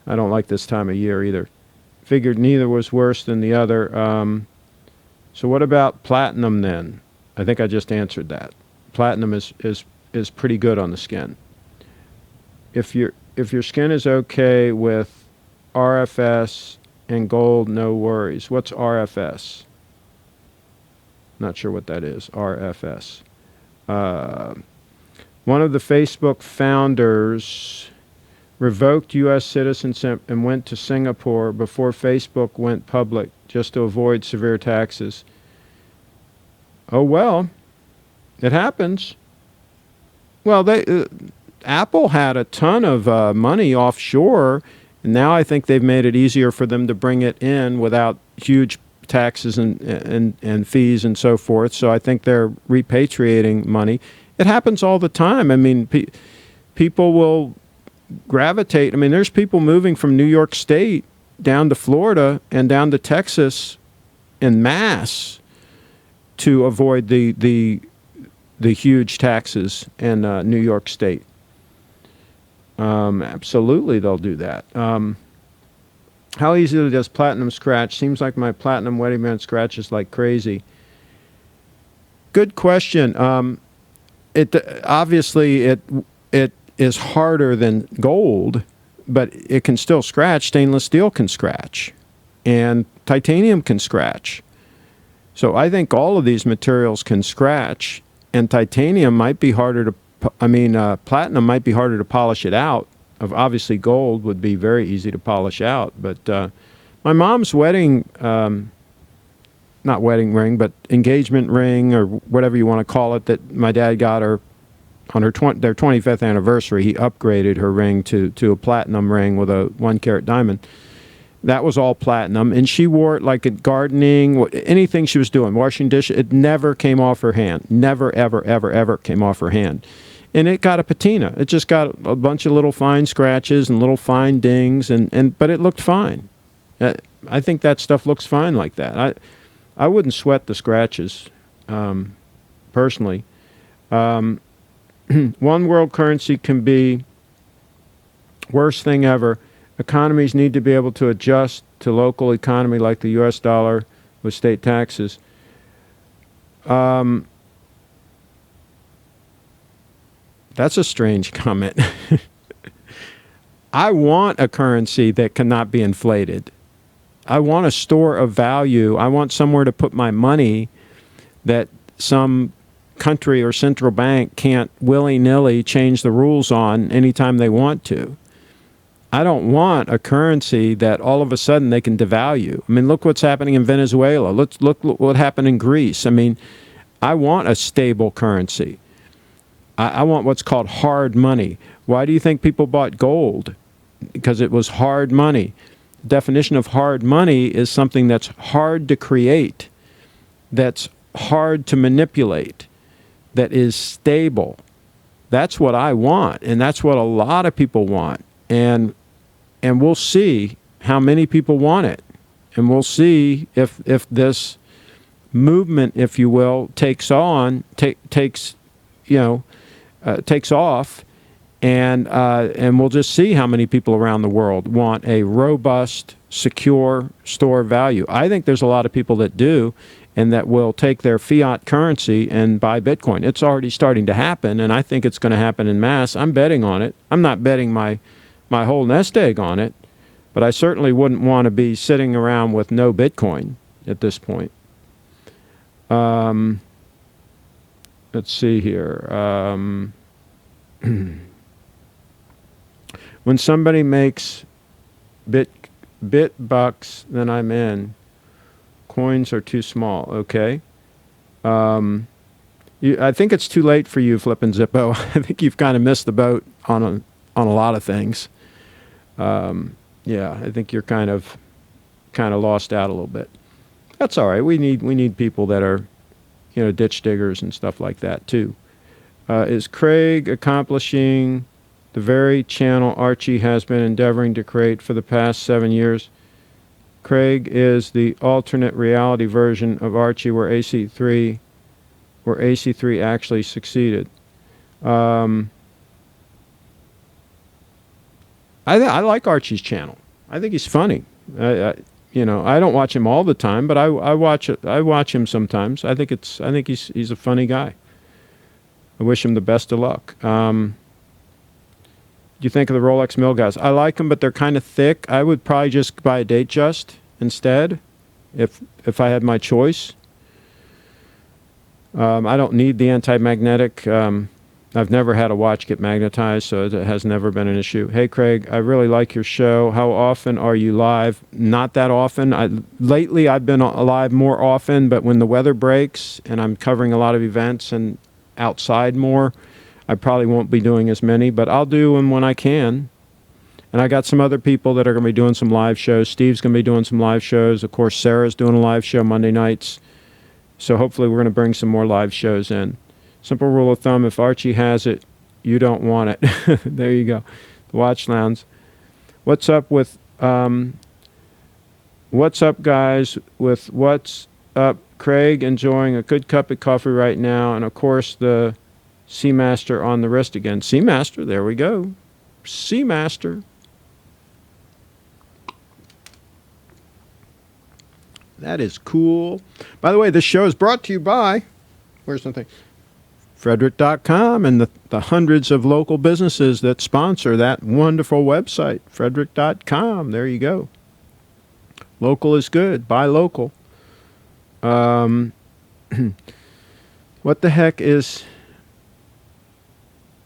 I don't like this time of year either. Figured neither was worse than the other. So what about platinum then? I think I just answered that. Platinum is pretty good on the skin. If your skin is okay with RFS and gold, no worries. What's RFS? Not sure what that is. RFS. One of the Facebook founders revoked U.S. citizenship and went to Singapore before Facebook went public just to avoid severe taxes. Oh, well, it happens. Well, Apple had a ton of money offshore, and now I think they've made it easier for them to bring it in without huge taxes and fees and so forth. So I think they're repatriating money. It happens all the time. I mean, people will gravitate. I mean, there's people moving from New York State down to Florida and down to Texas en masse to avoid the huge taxes in New York State. Absolutely, they'll do that. How easily does platinum scratch? Seems like my platinum wedding band scratches like crazy. Good question. Obviously it is harder than gold, but it can still scratch. Stainless steel can scratch, and titanium can scratch. So I think all of these materials can scratch, and titanium might be harder to, platinum might be harder to polish it out. Obviously, gold would be very easy to polish out. But my mom's wedding, not wedding ring, but engagement ring, or whatever you want to call it, that my dad got her on their 25th anniversary. He upgraded her ring to a platinum ring with a 1-carat diamond. That was all platinum, and she wore it like at gardening, anything she was doing, washing dishes. It never came off her hand. Never, ever, ever, ever came off her hand. And it got a patina. It just got a bunch of little fine scratches and little fine dings, but it looked fine. I think that stuff looks fine like that. I wouldn't sweat the scratches, personally. One world currency can be worst thing ever. Economies need to be able to adjust to local economy like the U.S. dollar with state taxes. That's a strange comment. I want a currency that cannot be inflated. I want a store of value. I want somewhere to put my money that some country or central bank can't willy-nilly change the rules on anytime they want to. I don't want a currency that all of a sudden they can devalue. I mean, look what's happening in Venezuela. Look what happened in Greece. I mean, I want a stable currency. I want what's called hard money. Why do you think people bought gold? Because it was hard money. The definition of hard money is something that's hard to create, that's hard to manipulate, that is stable. That's what I want, and that's what a lot of people want. And we'll see how many people want it. And we'll see if this movement, if you will, takes off, and we'll just see how many people around the world want a robust, secure store of value. I think there's a lot of people that do, and that will take their fiat currency and buy Bitcoin. It's already starting to happen, and I think it's going to happen en masse. I'm betting on it. I'm not betting my whole nest egg on it, but I certainly wouldn't want to be sitting around with no Bitcoin at this point. Let's see here. When somebody makes bit bucks, then I'm in. Coins are too small. Okay. I think it's too late for you, Flippin' Zippo. I think you've kind of missed the boat on a lot of things. Yeah, I think you're kind of lost out a little bit. That's all right. We need people that are, ditch diggers and stuff like that too. Is Craig accomplishing the very channel Archie has been endeavoring to create for the past 7 years? Craig is the alternate reality version of Archie, where AC3 actually succeeded. I like Archie's channel. I think he's funny. I don't watch him all the time, but I watch him sometimes. I think he's a funny guy. I wish him the best of luck. Do you think of the Rolex mill guys? I like them, but they're kind of thick. I would probably just buy a Datejust instead, if I had my choice. I don't need the anti-magnetic. I've never had a watch get magnetized, so it has never been an issue. Hey, Craig, I really like your show. How often are you live? Not that often. Lately, I've been live more often, but when the weather breaks and I'm covering a lot of events and outside more, I probably won't be doing as many, but I'll do them when I can. And I got some other people that are going to be doing some live shows. Steve's going to be doing some live shows. Of course, Sarah's doing a live show Monday nights. So hopefully we're going to bring some more live shows in. Simple rule of thumb, if Archie has it, you don't want it. There you go. The Watch Lounge. What's up with, what's up, guys, with what's up? Craig enjoying a good cup of coffee right now. And, of course, the Seamaster on the wrist again. Seamaster, there we go. Seamaster. That is cool. By the way, this show is brought to you by, where's the thing? Frederick.com and the hundreds of local businesses that sponsor that wonderful website, Frederick.com. There you go. Local is good. Buy local. What the heck is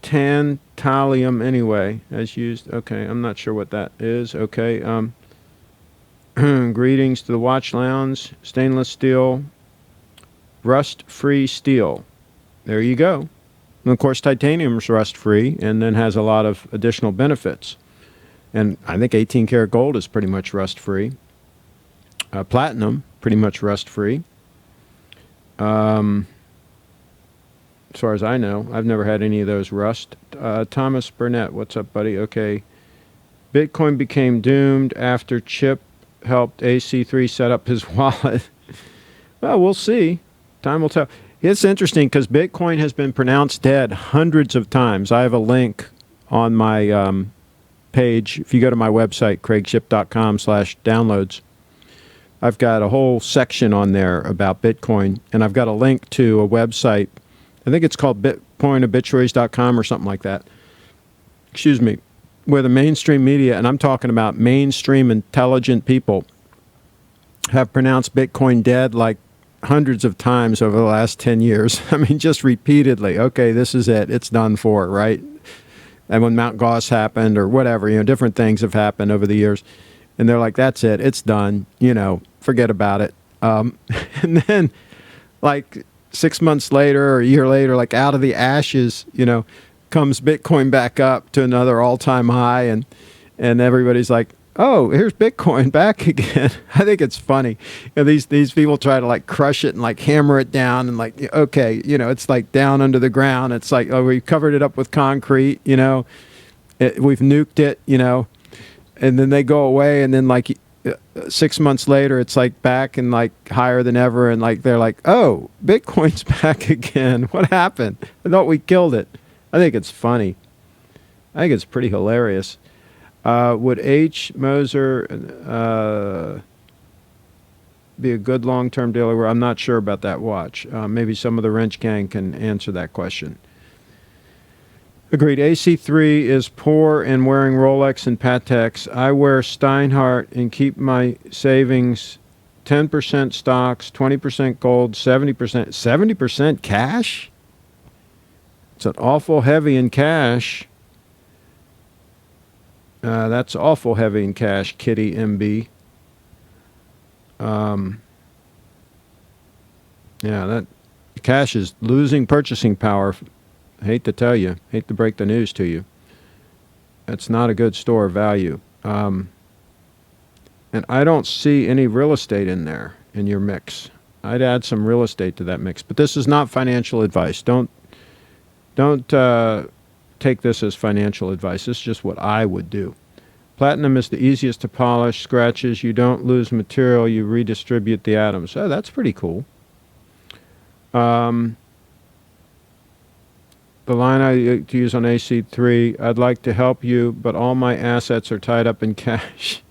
tantalum anyway? As used. Okay, I'm not sure what that is. Okay. Greetings to the Watch Lounge. Stainless steel. Rust-free steel. There you go. And of course, titanium is rust-free and then has a lot of additional benefits. And I think 18 karat gold is pretty much rust-free. Platinum, pretty much rust-free. As far as I know, I've never had any of those rust. Thomas Burnett, what's up, buddy? Okay. Bitcoin became doomed after Chip helped AC3 set up his wallet. Well, we'll see. Time will tell. It's interesting because Bitcoin has been pronounced dead hundreds of times. I have a link on my page. If you go to my website, CraigShipp.com/downloads, I've got a whole section on there about Bitcoin, and I've got a link to a website. I think it's called BitcoinObituaries.com or something like that. Excuse me. Where the mainstream media, and I'm talking about mainstream intelligent people, have pronounced Bitcoin dead like hundreds of times over the last 10 years. I mean, just repeatedly. Okay, this is it. It's done for, right? And when Mount Goss happened or whatever, different things have happened over the years. And they're like, that's it. It's done. Forget about it. And then like 6 months later or a year later, like out of the ashes, comes Bitcoin back up to another all-time high. And everybody's like, oh, here's Bitcoin back again. I think it's funny. These people try to like crush it and like hammer it down and like, okay, it's like down under the ground. It's like, oh, we've covered it up with concrete, we've nuked it, and then they go away. And then like 6 months later, it's like back and like higher than ever. And like, they're like, oh, Bitcoin's back again. What happened? I thought we killed it. I think it's funny. I think it's pretty hilarious. Would H. Moser be a good long-term dealer? I'm not sure about that watch. Maybe some of the Wrench Gang can answer that question. Agreed. AC3 is poor and wearing Rolex and Pateks. I wear Steinhardt and keep my savings 10% stocks, 20% gold, 70%. 70% cash? It's an awful heavy in cash. That's awful heavy in cash, Kitty MB. Yeah, that cash is losing purchasing power. I hate to tell you, hate to break the news to you. It's not a good store of value. And I don't see any real estate in there in your mix. I'd add some real estate to that mix. But this is not financial advice. Don't take this as financial advice. This is just what I would do. Platinum is the easiest to polish, scratches. You don't lose material. You redistribute the atoms. Oh, that's pretty cool. The line I use on AC3, I'd like to help you, but all my assets are tied up in cash.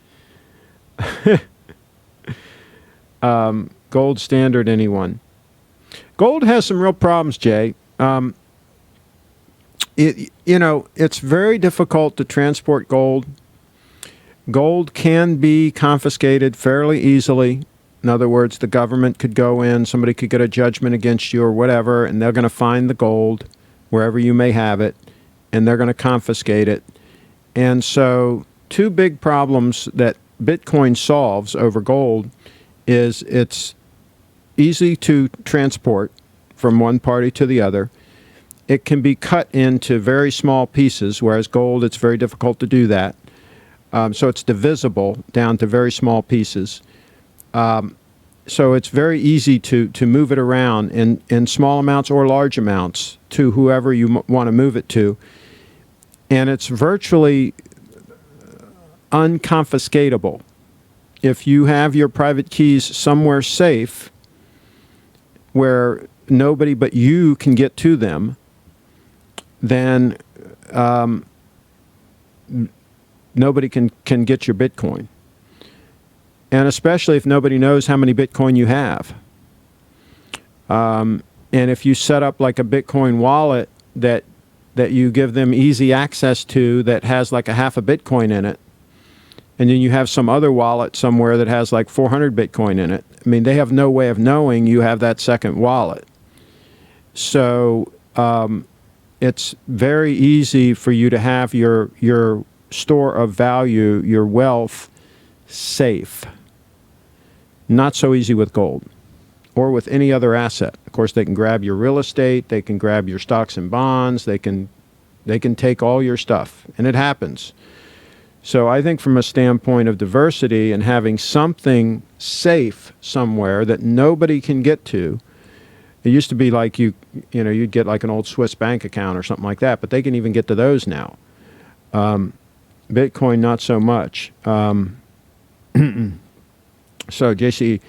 Gold standard, anyone? Gold has some real problems, Jay. It's very difficult to transport gold. Gold can be confiscated fairly easily. In other words, the government could go in, somebody could get a judgment against you or whatever, and they're going to find the gold wherever you may have it, and they're going to confiscate it. And so two big problems that Bitcoin solves over gold is it's easy to transport from one party to the other. It can be cut into very small pieces, whereas gold, it's very difficult to do that. So it's divisible down to very small pieces. So it's very easy to move it around in small amounts or large amounts to whoever you want to move it to. And it's virtually unconfiscatable. If you have your private keys somewhere safe where nobody but you can get to them, then nobody can get your Bitcoin. And especially if nobody knows how many Bitcoin you have. And if you set up like a Bitcoin wallet that you give them easy access to that has like a half a Bitcoin in it, and then you have some other wallet somewhere that has like 400 Bitcoin in it, I mean, they have no way of knowing you have that second wallet. So it's very easy for you to have your store of value, your wealth, safe. Not so easy with gold or with any other asset. Of course, they can grab your real estate, they can grab your stocks and bonds, they can take all your stuff, and it happens. So I think from a standpoint of diversity and having something safe somewhere that nobody can get to, it used to be like you'd get like an old Swiss bank account or something like that, but they can even get to those now. Bitcoin, not so much. So JC,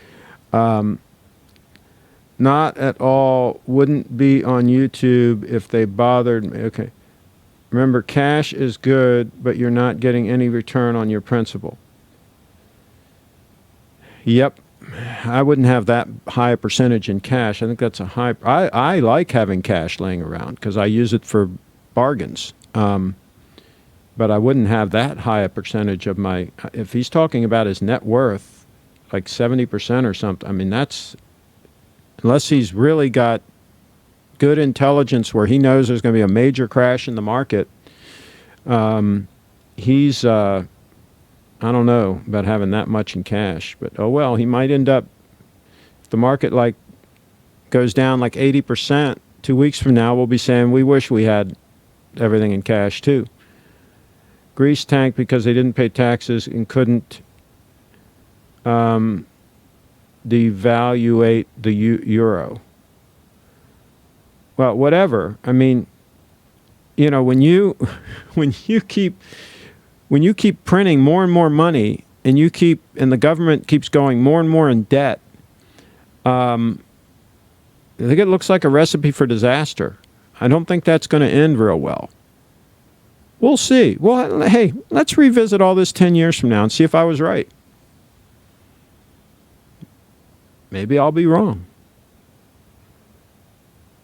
not at all, wouldn't be on YouTube if they bothered me. Okay. Remember, cash is good, but you're not getting any return on your principal. Yep. I wouldn't have that high a percentage in cash. I think that's a high. I like having cash laying around because I use it for bargains. But I wouldn't have that high a percentage of my. If he's talking about his net worth, like 70% or something, I mean, that's, unless he's really got good intelligence where he knows there's going to be a major crash in the market, he's, I don't know about having that much in cash, but oh well, he might end up, if the market like goes down like 80%, 2 weeks from now, we'll be saying we wish we had everything in cash too. Greece tanked because they didn't pay taxes and couldn't devaluate the euro. Well, whatever. I mean, you know, when you keep printing more and more money, and the government keeps going more and more in debt, I think it looks like a recipe for disaster. I don't think that's going to end real well. We'll see. Well, hey, let's revisit all this 10 years from now and see if I was right. Maybe I'll be wrong.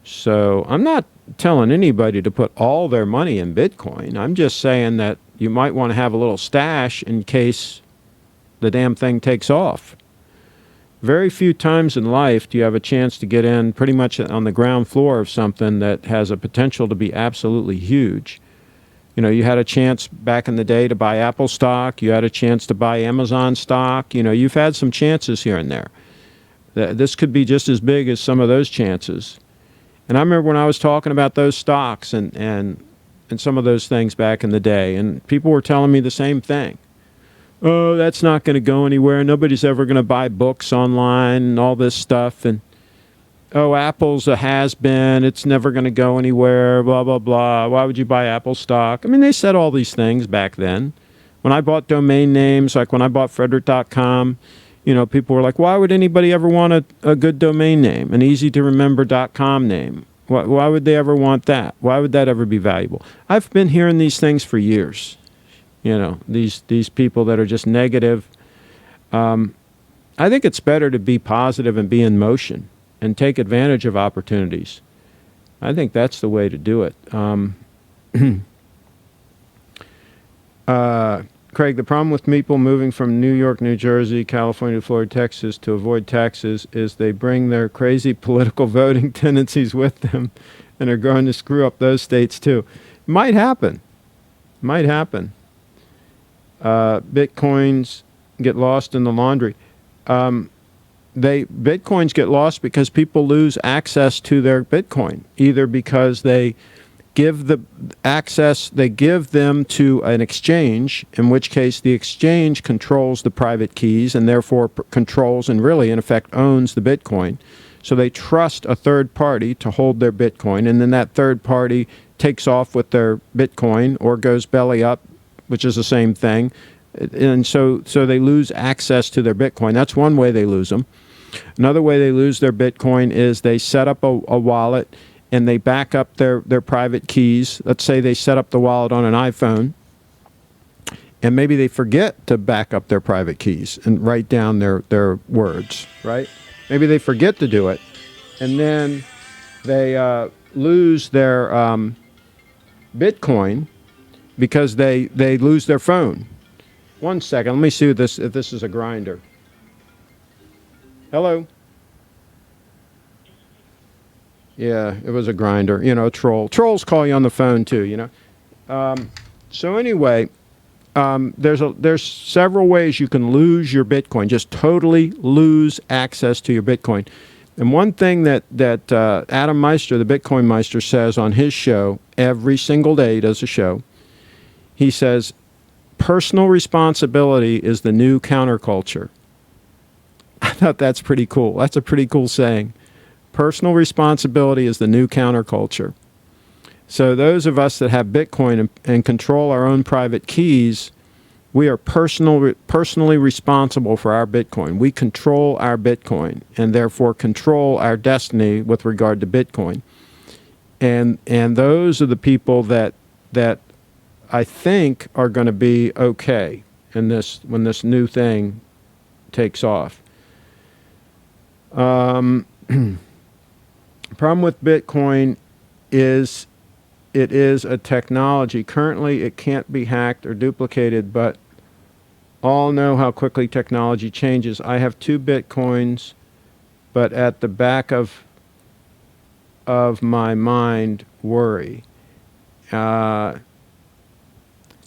So I'm not telling anybody to put all their money in Bitcoin. I'm just saying that you might want to have a little stash in case the damn thing takes off. Very few times in life do you have a chance to get in pretty much on the ground floor of something that has a potential to be absolutely huge. You know, you had a chance back in the day to buy Apple stock. You had a chance to buy Amazon stock. You know, you've had some chances here and there. This could be just as big as some of those chances. And I remember when I was talking about those stocks and some of those things back in the day, and people were telling me the same thing. Oh, that's not going to go anywhere. Nobody's ever going to buy books online and all this stuff. And, oh, Apple's a has-been. It's never going to go anywhere, blah, blah, blah. Why would you buy Apple stock? I mean, they said all these things back then. When I bought domain names, like when I bought Frederick.com, you know, people were like, why would anybody ever want a good domain name, an easy-to-remember .com name? Why would they ever want that? Why would that ever be valuable? I've been hearing these things for years. You know, these people that are just negative. I think it's better to be positive and be in motion and take advantage of opportunities. I think that's the way to do it. Craig, the problem with people moving from New York, New Jersey, California, Florida, Texas to avoid taxes is they bring their crazy political voting tendencies with them and are going to screw up those states too. Might happen. Might happen. Bitcoins get lost in the laundry. Bitcoins get lost because people lose access to their Bitcoin, either because they give the access, they give them to an exchange, in which case the exchange controls the private keys and therefore controls and really in effect owns the Bitcoin. So they trust a third party to hold their Bitcoin, and then that third party takes off with their Bitcoin or goes belly up, which is the same thing. And so they lose access to their Bitcoin. That's one way they lose them. Another way they lose their Bitcoin is they set up a wallet and they back up their private keys. Let's say they set up the wallet on an iPhone, and maybe they forget to back up their private keys and write down their words, right? Maybe they forget to do it, and then they lose their Bitcoin because they lose their phone. 1 second, let me see if this is a grinder. Hello? Yeah, it was a grinder, you know, a troll. Trolls call you on the phone too, you know. So anyway, there's several ways you can lose your Bitcoin, just totally lose access to your Bitcoin. And one thing that Adam Meister, the Bitcoin Meister, says on his show, every single day he does a show, he says, personal responsibility is the new counterculture. I thought that's pretty cool. That's a pretty cool saying. Personal responsibility is the new counterculture. So those of us that have Bitcoin and control our own private keys, we are personally responsible for our Bitcoin. We control our Bitcoin and therefore control our destiny with regard to Bitcoin. And those are the people that I think are going to be okay in this when this new thing takes off. The problem with Bitcoin is it is a technology. Currently, it can't be hacked or duplicated, but all know how quickly technology changes. I have 2 Bitcoins, but at the back of my mind, worry. It's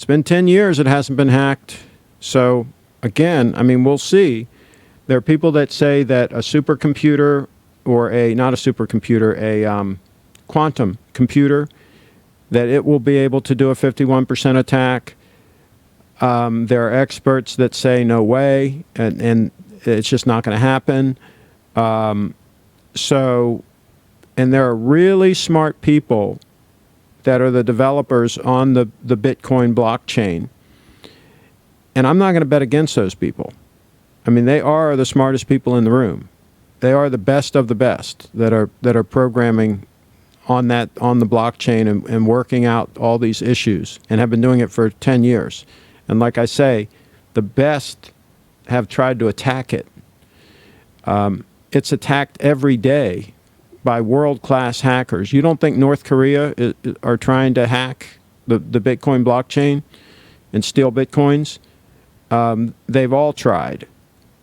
been 10 years, it hasn't been hacked. So, again, I mean, we'll see. There are people that say that a supercomputer or not a supercomputer, a quantum computer, that it will be able to do a 51% attack. There are experts that say no way, and it's just not going to happen. And there are really smart people that are the developers on the Bitcoin blockchain. And I'm not going to bet against those people. I mean, they are the smartest people in the room. They are the best of the best that are programming on the blockchain and working out all these issues and have been doing it for 10 years. And like I say, the best have tried to attack it. It's attacked every day by world-class hackers. You don't think North Korea are trying to hack the Bitcoin blockchain and steal Bitcoins? They've all tried.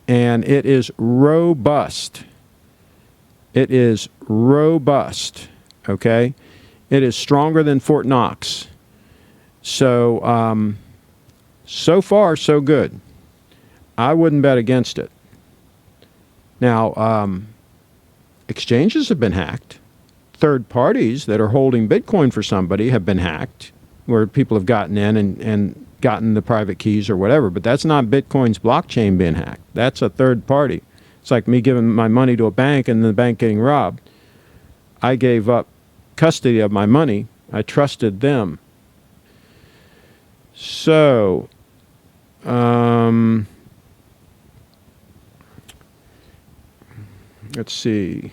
And it is robust. It is robust, okay? It is stronger than Fort Knox. So, so far, so good. I wouldn't bet against it. Now, exchanges have been hacked. Third parties that are holding Bitcoin for somebody have been hacked, where people have gotten in and gotten the private keys or whatever, but that's not Bitcoin's blockchain being hacked. That's a third party. It's like me giving my money to a bank and the bank getting robbed. I gave up custody of my money. I trusted them. So, let's see.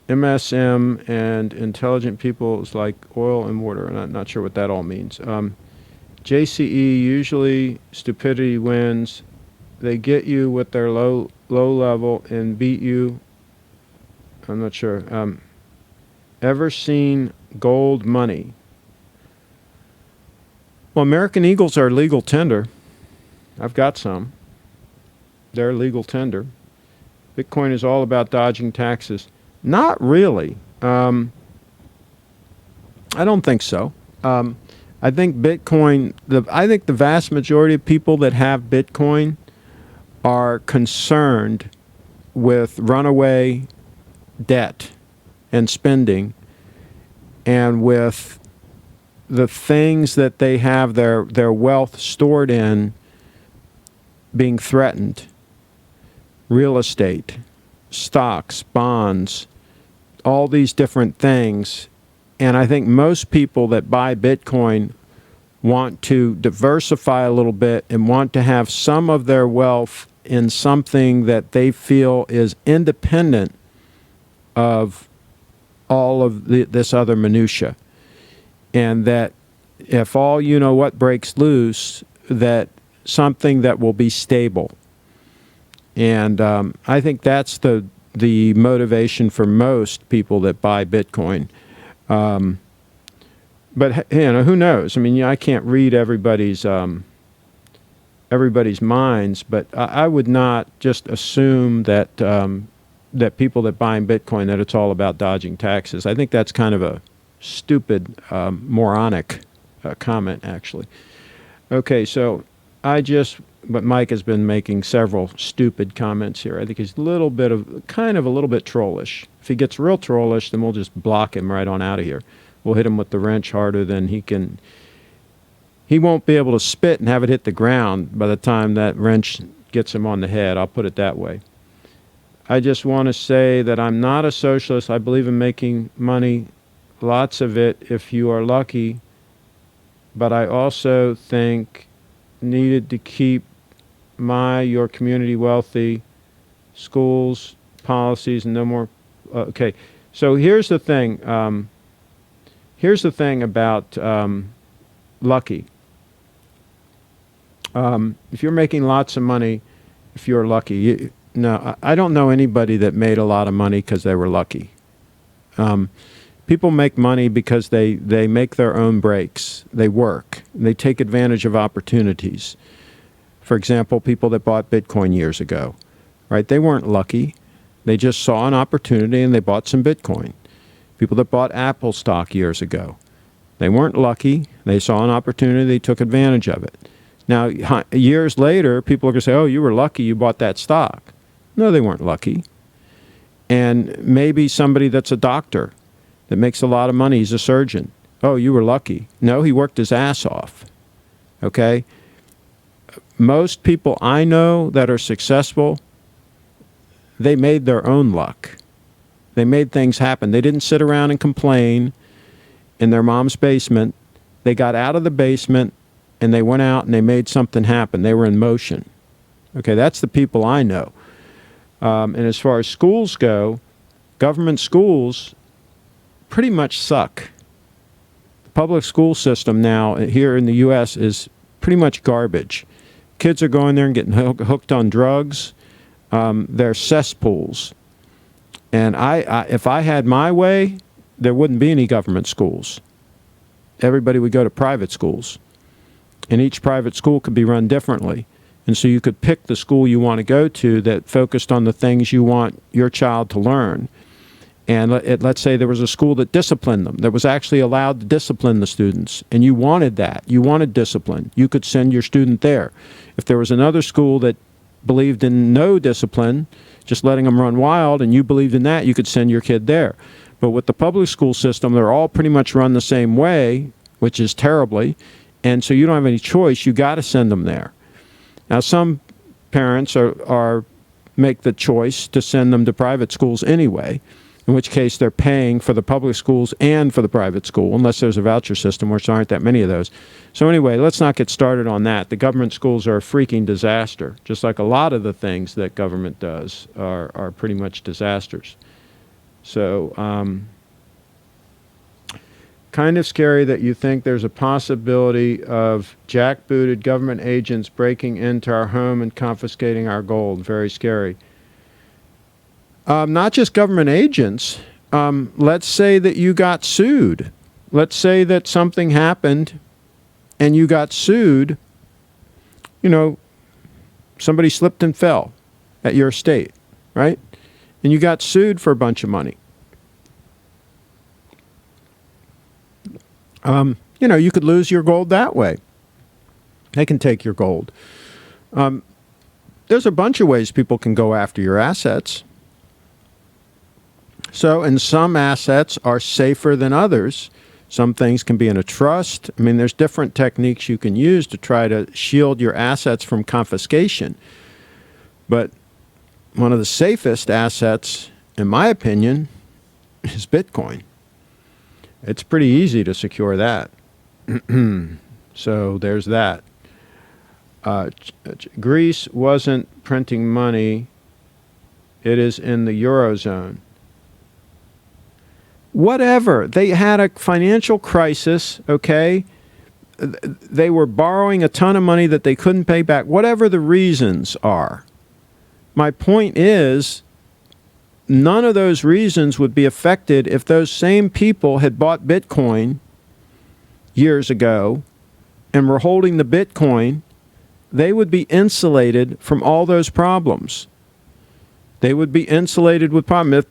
MSM and intelligent people is like oil and water. I'm not sure what that all means. JCE, usually stupidity wins. They get you with their low level and beat you. I'm not sure. Ever seen gold money? Well, American Eagles are legal tender. I've got some. They're legal tender. Bitcoin is all about dodging taxes. Not really. I don't think so. I think Bitcoin, I think the vast majority of people that have Bitcoin are concerned with runaway debt and spending and with the things that they have their wealth stored in being threatened. Real estate, stocks, bonds, all these different things. And I think most people that buy Bitcoin want to diversify a little bit and want to have some of their wealth in something that they feel is independent of all of this other minutia. And that if all you know what breaks loose, that something that will be stable. And I think that's the the motivation for most people that buy Bitcoin. But who knows? I mean, I can't read everybody's minds, but I would not just assume that that people that buy in Bitcoin, that it's all about dodging taxes. I think that's kind of a stupid, moronic comment, actually. Okay, so but Mike has been making several stupid comments here. I think he's kind of a little bit trollish. If he gets real trollish, then we'll just block him right on out of here. We'll hit him with the wrench harder than he can. He won't be able to spit and have it hit the ground by the time that wrench gets him on the head. I'll put it that way. I just want to say that I'm not a socialist. I believe in making money, lots of it, if you are lucky. But I also think needed to keep your community wealthy, schools, policies, and no more. Okay, so here's the thing. Here's the thing about lucky. If you're making lots of money, if you're lucky, I don't know anybody that made a lot of money because they were lucky. People make money because they make their own breaks. They work. They take advantage of opportunities. For example, people that bought Bitcoin years ago, right? They weren't lucky. They just saw an opportunity and they bought some Bitcoin. People that bought Apple stock years ago, they weren't lucky. They saw an opportunity. They took advantage of it. Now, years later, people are going to say, oh, you were lucky you bought that stock. No, they weren't lucky. And maybe somebody that's a doctor that makes a lot of money, he's a surgeon. Oh, you were lucky. No, he worked his ass off. Okay? Most people I know that are successful, they made their own luck. They made things happen. They didn't sit around and complain in their mom's basement. They got out of the basement and they went out and they made something happen. They were in motion. Okay, that's the people I know. And as far as schools go, government schools pretty much suck. The public school system now here in the U.S. is pretty much garbage. Kids are going there and getting hooked on drugs. They're cesspools. And if I had my way, there wouldn't be any government schools. Everybody would go to private schools. And each private school could be run differently. And so you could pick the school you want to go to that focused on the things you want your child to learn. And let's say there was a school that disciplined them, that was actually allowed to discipline the students, and you wanted that. You wanted discipline. You could send your student there. If there was another school that believed in no discipline, just letting them run wild, and you believed in that, you could send your kid there. But with the public school system, they're all pretty much run the same way, which is terribly, and so you don't have any choice. You got to send them there. Now, some parents make the choice to send them to private schools anyway, in which case they're paying for the public schools and for the private school, unless there's a voucher system, which there aren't that many of those. So anyway, let's not get started on that. The government schools are a freaking disaster, just like a lot of the things that government does are pretty much disasters. So kind of scary that you think there's a possibility of jackbooted government agents breaking into our home and confiscating our gold. Very scary. Not just government agents. Let's say that you got sued. Let's say that something happened and you got sued. You know, somebody slipped and fell at your estate, right? And you got sued for a bunch of money. You know, you could lose your gold that way. They can take your gold. There's a bunch of ways people can go after your assets. So, and some assets are safer than others. Some things can be in a trust. I mean, there's different techniques you can use to try to shield your assets from confiscation. But one of the safest assets, in my opinion, is Bitcoin. It's pretty easy to secure that. So there's that. Greece wasn't printing money. It is in the Eurozone. Whatever. They had a financial crisis, okay? They were borrowing a ton of money that they couldn't pay back. Whatever the reasons are. My point is, none of those reasons would be affected if those same people had bought Bitcoin years ago and were holding the Bitcoin. They would be insulated from all those problems. They would be insulated with problems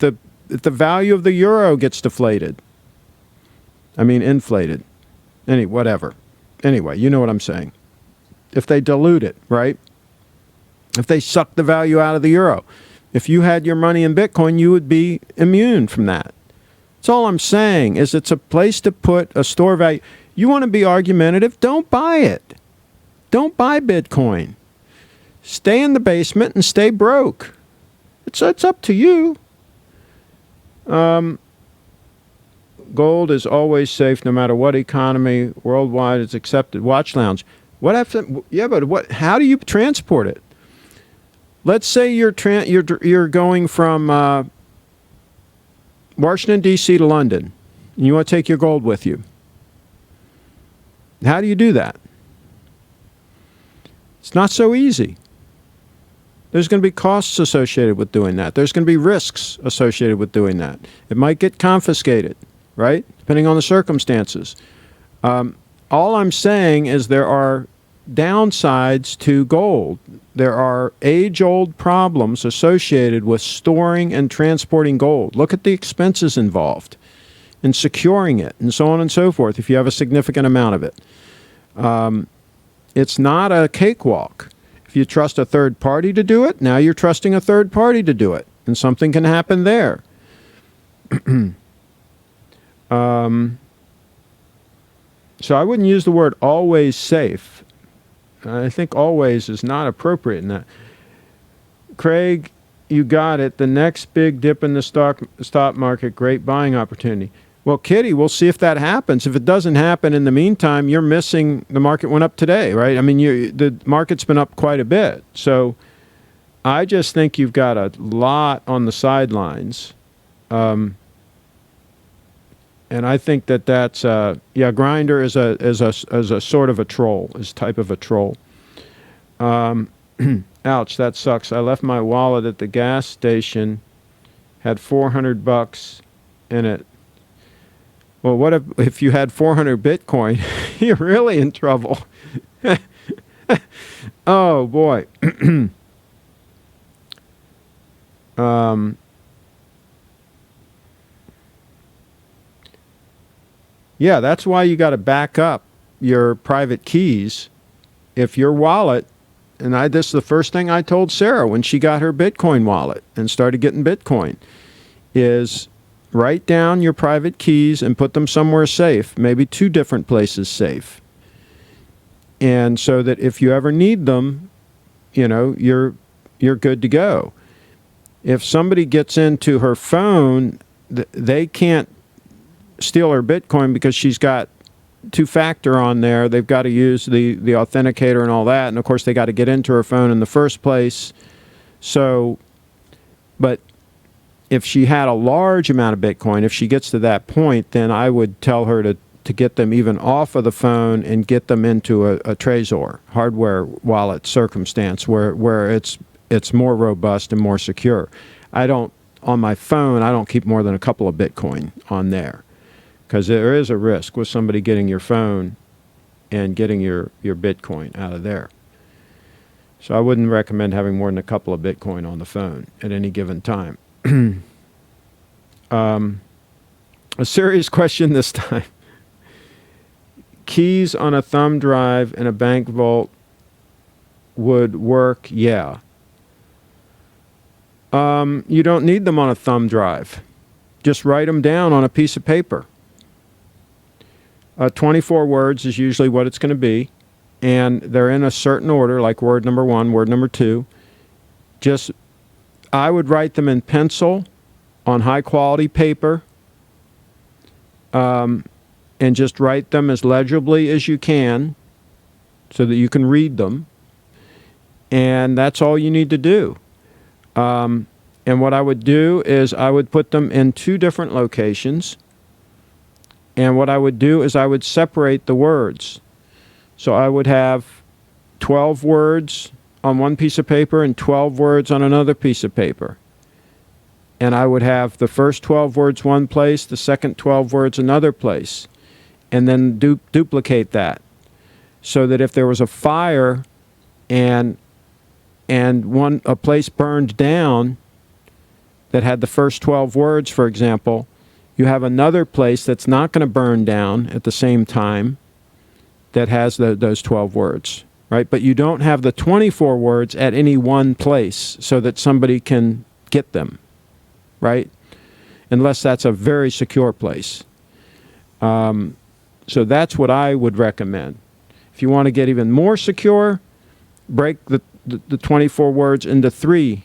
if the value of the euro gets deflated. I mean, inflated. Whatever. Anyway, you know what I'm saying. If they dilute it, right? If they suck the value out of the euro. If you had your money in Bitcoin, you would be immune from that. That's all I'm saying, is it's a place to put a store value. You want to be argumentative? Don't buy it. Don't buy Bitcoin. Stay in the basement and stay broke. It's up to you. Gold is always safe no matter what economy worldwide is accepted. Watch lounge. What happened? Yeah, but how do you transport it? Let's say you're going from Washington, D.C. to London, and you want to take your gold with you. How do you do that? It's not so easy. There's going to be costs associated with doing that. There's going to be risks associated with doing that. It might get confiscated, right? Depending on the circumstances. All I'm saying is there are downsides to gold. There are age-old problems associated with storing and transporting gold. Look at the expenses involved in securing it and so on and so forth if you have a significant amount of it. It's not a cakewalk. If you trust a third party to do it, now you're trusting a third party to do it, and something can happen there. So I wouldn't use the word always safe. I think always is not appropriate in that. Craig, you got it. The next big dip in the stock market, great buying opportunity. Well, Kitty, we'll see if that happens. If it doesn't happen in the meantime, you're missing. The market went up today, right? I mean, the market's been up quite a bit. So I just think you've got a lot on the sidelines. And I think that's Grindr is a sort of a troll, is type of a troll. Ouch, that sucks. I left my wallet at the gas station, had $400 in it. Well, what if you had 400 Bitcoin? You're really in trouble. Oh boy. Yeah, that's why you got to back up your private keys. If your wallet, and this is the first thing I told Sarah when she got her Bitcoin wallet and started getting Bitcoin, is write down your private keys and put them somewhere safe, maybe 2 different places safe. And so that if you ever need them, you're good to go. If somebody gets into her phone, they can't steal her Bitcoin because she's got 2-factor on there. They've got to use the authenticator and all that. And of course, they got to get into her phone in the first place. So, but if she had a large amount of Bitcoin, if she gets to that point, then I would tell her to get them even off of the phone and get them into a Trezor, hardware wallet circumstance where it's more robust and more secure. On my phone, I don't keep more than a couple of Bitcoin on there, because there is a risk with somebody getting your phone and getting your Bitcoin out of there. So I wouldn't recommend having more than a couple of Bitcoin on the phone at any given time. A serious question this time. Keys on a thumb drive in a bank vault would work? Yeah. You don't need them on a thumb drive. Just write them down on a piece of paper. 24 words is usually what it's going to be, and they're in a certain order, like word number 1, word number 2. I would write them in pencil on high-quality paper, and just write them as legibly as you can so that you can read them, and that's all you need to do. And what I would do is I would put them in 2 different locations. And what I would do is I would separate the words. So I would have 12 words on one piece of paper and 12 words on another piece of paper. and I would have the first 12 words one place, the second 12 words another place, and then duplicate that, so that if there was a fire and a place burned down that had the first 12 words, for example, you have another place that's not going to burn down at the same time that has those 12 words, right? But you don't have the 24 words at any one place so that somebody can get them, right? Unless that's a very secure place. So that's what I would recommend. If you want to get even more secure, break the 24 words into 3,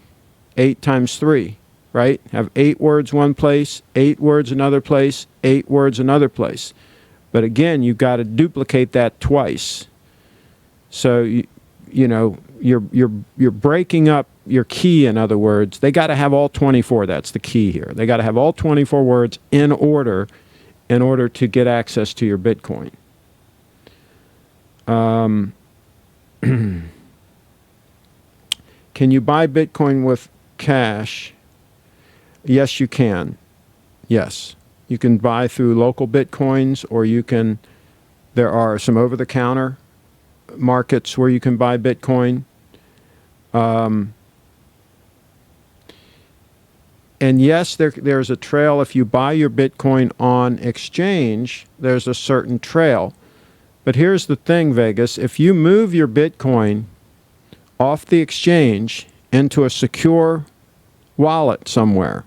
8 times 3, right? Have 8 words one place, 8 words another place, 8 words another place. But again, you've got to duplicate that twice. So you're breaking up your key. In other words, they got to have all 24. That's the key here. They got to have all 24 words in order to get access to your Bitcoin. Can you buy Bitcoin with cash? Yes, you can. Yes. You can buy through local Bitcoins, or there are some over-the-counter markets where you can buy Bitcoin. And yes, there's a trail. If you buy your Bitcoin on exchange, there's a certain trail. But here's the thing, Vegas. If you move your Bitcoin off the exchange into a secure wallet somewhere,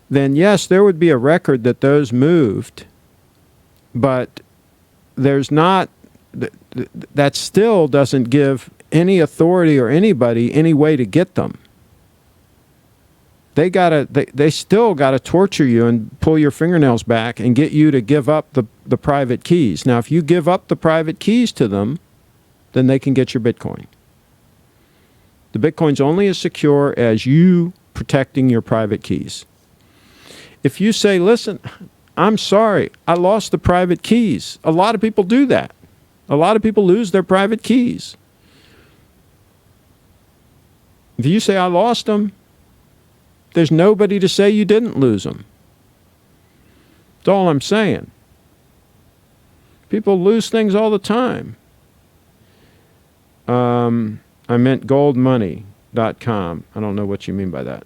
then yes, there would be a record that those moved, but there's not, that still doesn't give any authority or anybody any way to get them. They still gotta torture you and pull your fingernails back and get you to give up the private keys. Now, if you give up the private keys to them, then they can get your Bitcoin. The Bitcoin's only as secure as you protecting your private keys. If you say, listen, I'm sorry, I lost the private keys. A lot of people do that. A lot of people lose their private keys. If you say, I lost them, there's nobody to say you didn't lose them. That's all I'm saying. People lose things all the time. I meant goldmoney.com. I don't know what you mean by that.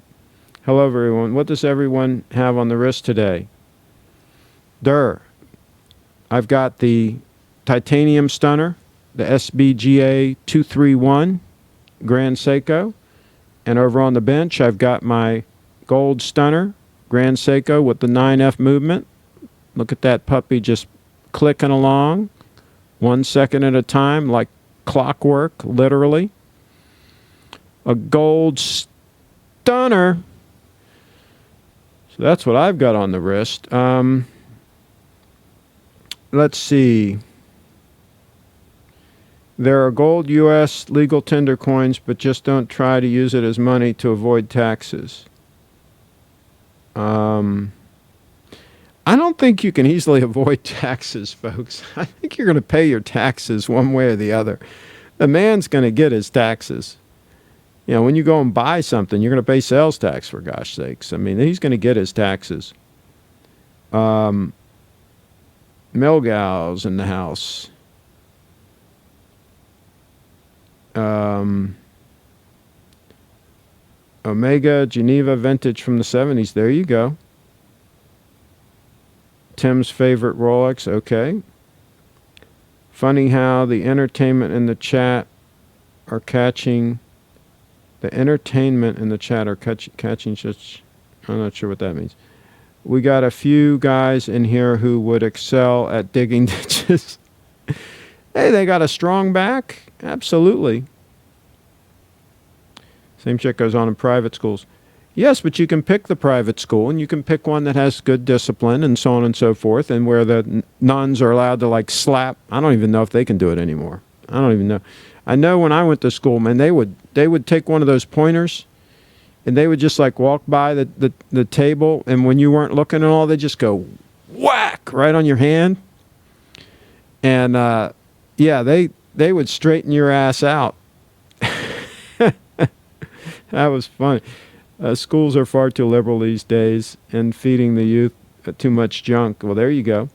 Hello, everyone. What does everyone have on the wrist today? I've got the titanium stunner, the SBGA 231 Grand Seiko. And over on the bench, I've got my gold stunner, Grand Seiko with the 9F movement. Look at that puppy just clicking along, 1 second at a time, like clockwork, literally. A gold stunner. So that's what I've got on the wrist. Let's see. There are gold U.S. legal tender coins, but just don't try to use it as money to avoid taxes. I don't think you can easily avoid taxes, folks. I think you're going to pay your taxes one way or the other. The man's going to get his taxes. You know, when you go and buy something, you're going to pay sales tax, for gosh sakes. I mean, he's going to get his taxes. Milgau's in the house. Omega Geneva vintage from the 70s. There you go. Tim's favorite Rolex. Okay. Funny how the entertainment in the chat are catching. The entertainment in the chat are catching such. I'm not sure what that means. We got a few guys in here who would excel at digging ditches. Hey, they got a strong back. Absolutely. Same shit goes on in private schools. Yes, but you can pick the private school, and you can pick one that has good discipline and so on and so forth, and where the nuns are allowed to, like, slap. I don't even know if they can do it anymore. I don't even know. I know when I went to school, man, they would take one of those pointers, and they would just, like, walk by the table, and when you weren't looking and all, they just go whack right on your hand. And, yeah, they would straighten your ass out. That was funny. Schools are far too liberal these days and feeding the youth too much junk. Well, there you go.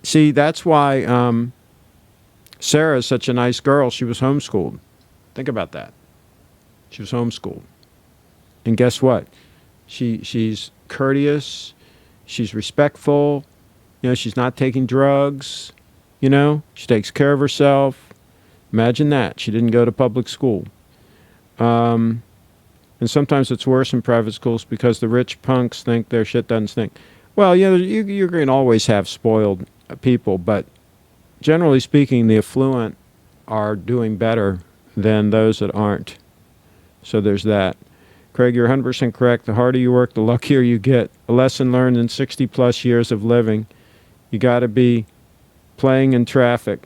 See, that's why Sarah is such a nice girl. She was homeschooled. Think about that. She was homeschooled. And guess what? She's courteous. She's respectful. She's not taking drugs. She takes care of herself. Imagine that. She didn't go to public school. And sometimes it's worse in private schools because the rich punks think their shit doesn't stink. Well, you're going to always have spoiled people, but generally speaking, the affluent are doing better than those that aren't. So there's that. Craig, you're 100% correct. The harder you work, the luckier you get. A lesson learned in 60-plus years of living. You got to be playing in traffic.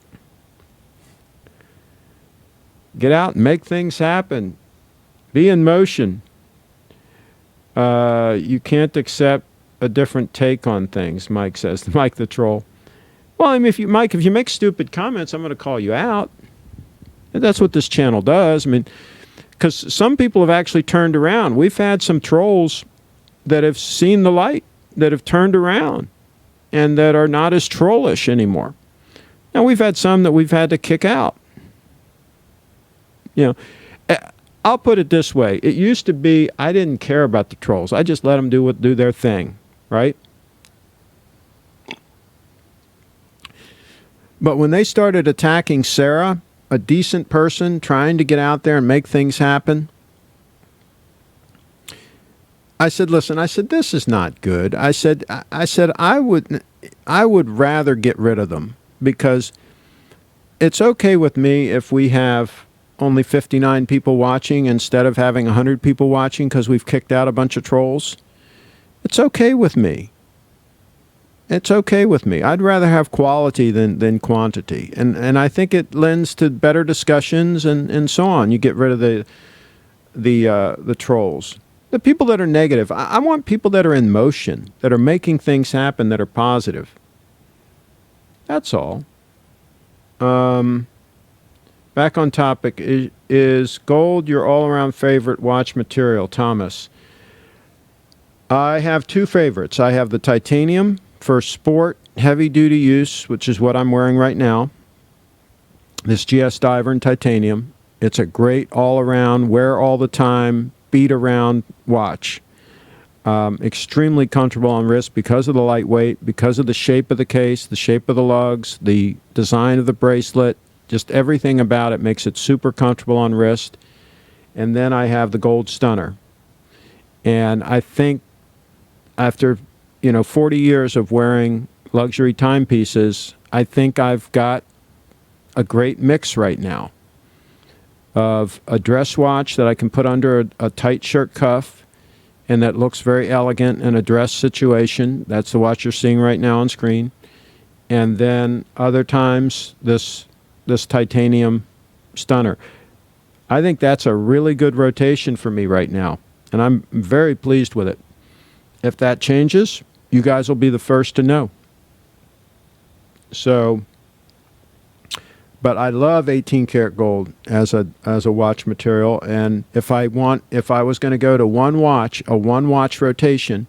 Get out and make things happen. Be in motion. You can't accept a different take on things, Mike says. Mike the troll. Well, I mean, if you make stupid comments, I'm going to call you out. And that's what this channel does. I mean, because some people have actually turned around. We've had some trolls that have seen the light, that have turned around, and that are not as trollish anymore. Now, we've had some that we've had to kick out. I'll put it this way. It used to be I didn't care about the trolls. I just let them do their thing, right? But when they started attacking Sarah, a decent person trying to get out there and make things happen, I said, listen, this is not good. I said I would rather get rid of them, because it's okay with me if we have only 59 people watching instead of having 100 people watching because we've kicked out a bunch of trolls. It's okay with me. It's okay with me. I'd rather have quality than quantity. And I think it lends to better discussions and so on. You get rid of the trolls. The people that are negative. I want people that are in motion, that are making things happen, that are positive. That's all. Back on topic. Is gold your all-around favorite watch material, Thomas? I have two favorites. I have the titanium for sport, heavy-duty use, which is what I'm wearing right now. This GS Diver in titanium. It's a great all-around, wear all the time, beat-around watch. Extremely comfortable on wrist because of the lightweight, because of the shape of the case, the shape of the lugs, the design of the bracelet. Just everything about it makes it super comfortable on wrist. And then I have the gold stunner. And I think after 40 years of wearing luxury timepieces, I think I've got a great mix right now of a dress watch that I can put under a tight shirt cuff and that looks very elegant in a dress situation. That's the watch you're seeing right now on screen. And then other times, this titanium stunner. I think that's a really good rotation for me right now, and I'm very pleased with it. If that changes, you guys will be the first to know. So, but I love 18 karat gold as a watch material, and if I was going to go to a one watch rotation,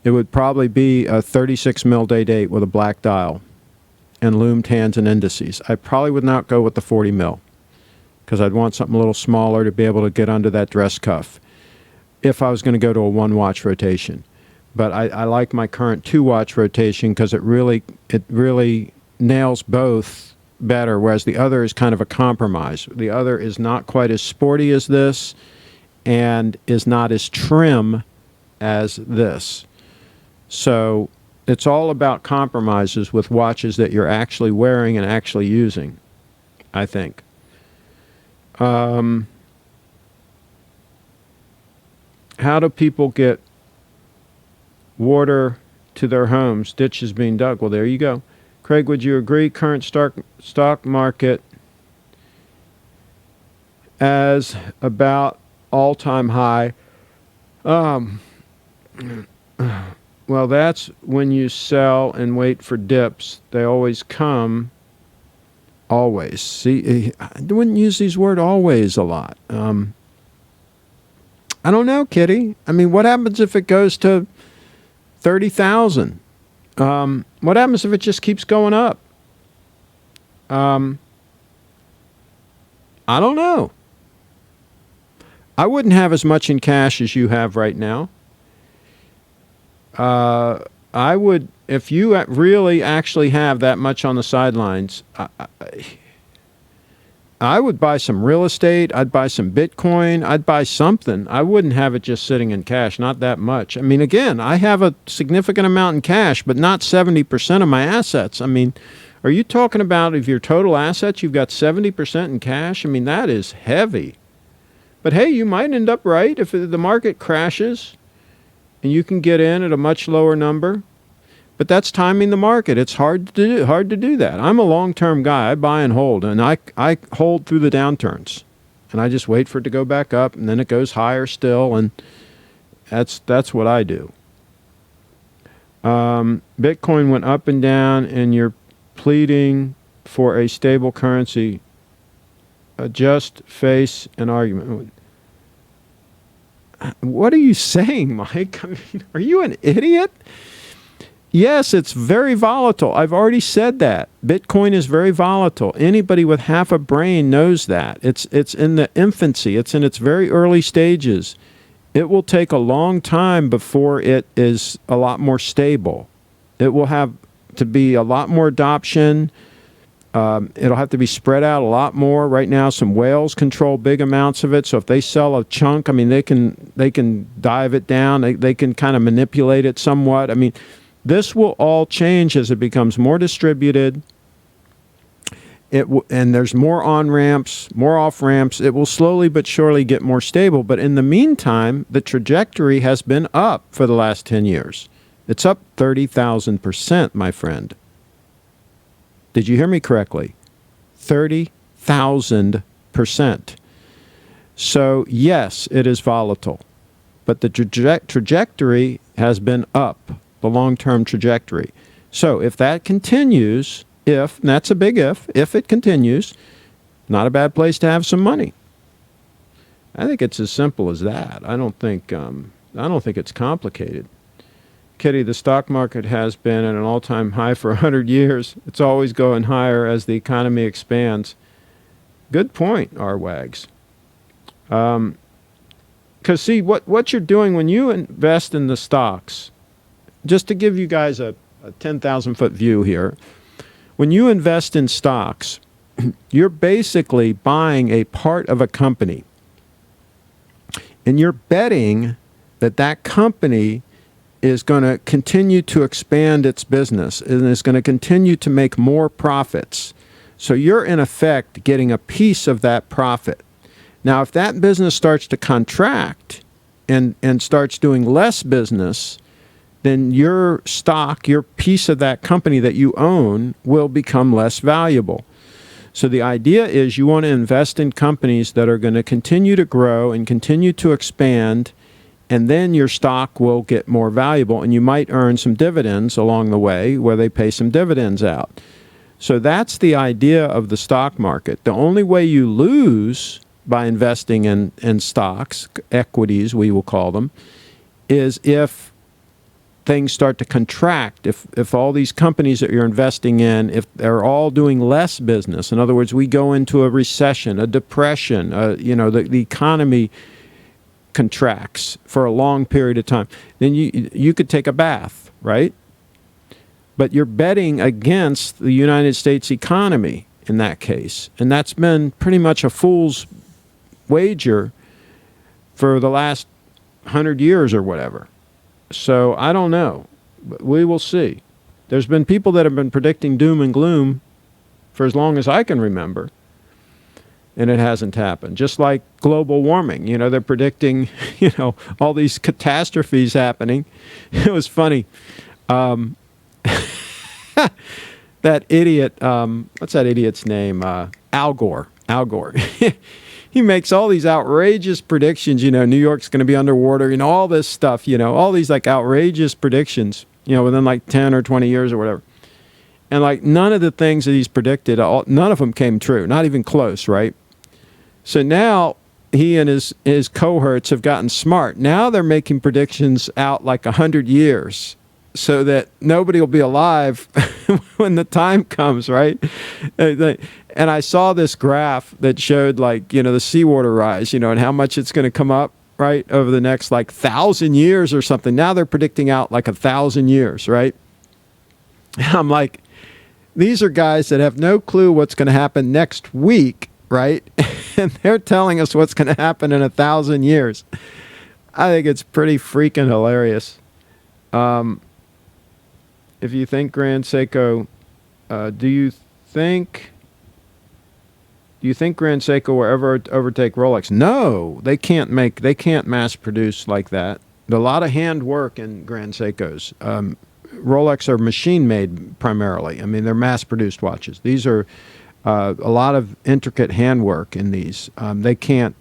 it would probably be a 36 mil day-date with a black dial and loomed hands and indices. I probably would not go with the 40 mil because I'd want something a little smaller to be able to get under that dress cuff if I was going to go to a one watch rotation. But I like my current 2-watch rotation because it really nails both better, whereas the other is kind of a compromise. The other is not quite as sporty as this and is not as trim as this. So it's all about compromises with watches that you're actually wearing and actually using, I think. How do people get water to their homes? Ditches being dug. Well, there you go. Craig, would you agree current stock market as about all-time high? Well, that's when you sell and wait for dips. They always come. Always. See, I wouldn't use these words always a lot. I don't know, Kitty. I mean, what happens if it goes to 30,000? What happens if it just keeps going up? I don't know. I wouldn't have as much in cash as you have right now. I would, if you really actually have that much on the sidelines, I would buy some real estate. I'd buy some Bitcoin. I'd buy something. I wouldn't have it just sitting in cash, not that much. I mean, again, I have a significant amount in cash, but not 70% of my assets. I mean, are you talking about of your total assets, you've got 70% in cash? I mean, that is heavy. But hey, you might end up right if the market crashes and you can get in at a much lower number. But that's timing the market. It's hard to do that. I'm a long-term guy. I buy and hold, and I hold through the downturns, and I just wait for it to go back up, and then it goes higher still, and that's what I do. Bitcoin went up and down, and you're pleading for a stable currency. Just face an argument. What are you saying, Mike? I mean, are you an idiot? Yes, it's very volatile. I've already said that. Bitcoin is very volatile. Anybody with half a brain knows that. It's in the infancy. It's in its very early stages. It will take a long time before it is a lot more stable. It will have to be a lot more adoption. It'll have to be spread out a lot more. Right now, some whales control big amounts of it. So if they sell a chunk, I mean, they can dive it down. They can kind of manipulate it somewhat. I mean, this will all change as it becomes more distributed. And there's more on-ramps, more off-ramps. It will slowly but surely get more stable. But in the meantime, the trajectory has been up for the last 10 years. It's up 30,000%, my friend. Did you hear me correctly? 30,000%. So, yes, it is volatile. But the trajectory has been up. The long-term trajectory. So if that continues, and that's a big if it continues, not a bad place to have some money. I think it's as simple as that. I don't think it's complicated. Kitty, the stock market has been at an all-time high for 100 years. It's always going higher as the economy expands. Good point, R-Wags. Because see, what you're doing when you invest in the stocks, just to give you guys a 10,000-foot view here, when you invest in stocks, you're basically buying a part of a company. And you're betting that that company is going to continue to expand its business and is going to continue to make more profits. So you're, in effect, getting a piece of that profit. Now, if that business starts to contract and starts doing less business, then your stock, your piece of that company that you own, will become less valuable. So the idea is you want to invest in companies that are going to continue to grow and continue to expand, and then your stock will get more valuable, and you might earn some dividends along the way where they pay some dividends out. So that's the idea of the stock market. The only way you lose by investing in stocks, equities we will call them, is if things start to contract, if all these companies that you're investing in, if they're all doing less business. In other words, we go into a recession, a depression, the economy contracts for a long period of time, then you could take a bath, right? But you're betting against the United States economy in that case. And that's been pretty much a fool's wager for the last 100 years or whatever. So I don't know, but we will see. There's been people that have been predicting doom and gloom for as long as I can remember, and it hasn't happened. Just like global warming, they're predicting, all these catastrophes happening. It was funny. That idiot, what's that idiot's name? Al Gore. He makes all these outrageous predictions, New York's going to be underwater, all this stuff, all these like outrageous predictions, within like 10 or 20 years or whatever. And like none of the things that he's predicted, none of them came true, not even close, right? So now he and his cohorts have gotten smart. Now they're making predictions out like 100 years so that nobody will be alive when the time comes, right? And I saw this graph that showed, like, the seawater rise, and how much it's going to come up, right, over the next, like, 1,000 years or something. Now they're predicting out like 1,000 years, right? And I'm like, these are guys that have no clue what's going to happen next week, right? And they're telling us what's going to happen in 1,000 years. I think it's pretty freaking hilarious. If you think Grand Seiko, do you think Grand Seiko will ever overtake Rolex? No, they can't mass produce like that. There's a lot of hand work in Grand Seikos. Rolex are machine made primarily. I mean, they're mass produced watches. These are a lot of intricate handwork in these. They can't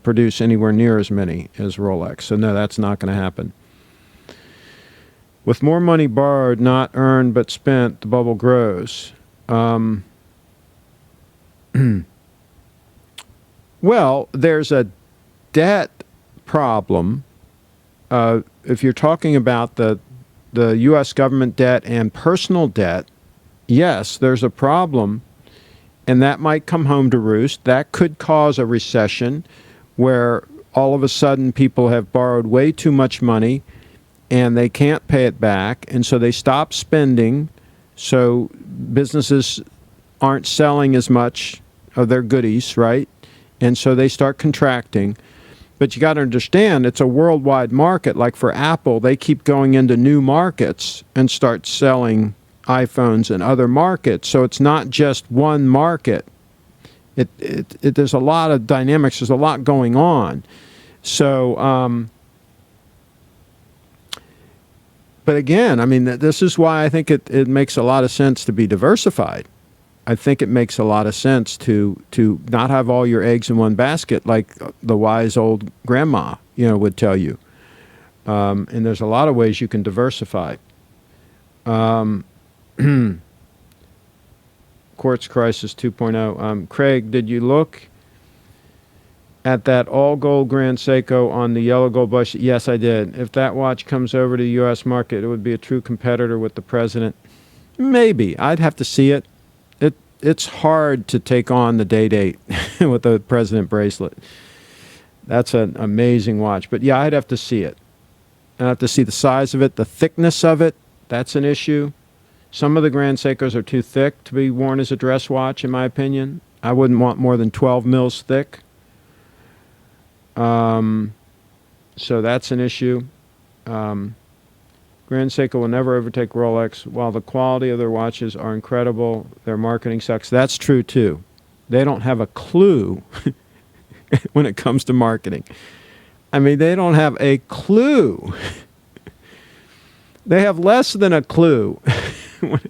produce anywhere near as many as Rolex. So no, that's not going to happen. With more money borrowed, not earned but spent, the bubble grows. Well, there's a debt problem. If you're talking about the U.S. government debt and personal debt, yes, there's a problem. And that might come home to roost. That could cause a recession where all of a sudden people have borrowed way too much money and they can't pay it back. And so they stop spending. So businesses aren't selling as much of their goodies, right? And so they start contracting. But you got to understand, it's a worldwide market. Like for Apple, they keep going into new markets and start selling iPhones in other markets. So it's not just one market. There's a lot of dynamics. There's a lot going on. So, but again, I mean, this is why I think it makes a lot of sense to be diversified. I think it makes a lot of sense to not have all your eggs in one basket, like the wise old grandma, would tell you. And there's a lot of ways you can diversify. Quartz Crisis 2.0. Craig, did you look at that all-gold Grand Seiko on the yellow gold bush? Yes, I did. If that watch comes over to the U.S. market, it would be a true competitor with the president. Maybe. I'd have to see it. It's hard to take on the day-date with the president bracelet. That's an amazing watch. But yeah, I'd have to see it. I'd have to see the size of it, the thickness of it. That's an issue. Some of the Grand Seikos are too thick to be worn as a dress watch, in my opinion. I wouldn't want more than 12 mils thick. So that's an issue. Grand Seiko will never overtake Rolex. While the quality of their watches are incredible, their marketing sucks. That's true, too. They don't have a clue when it comes to marketing. I mean, they don't have a clue. They have less than a clue.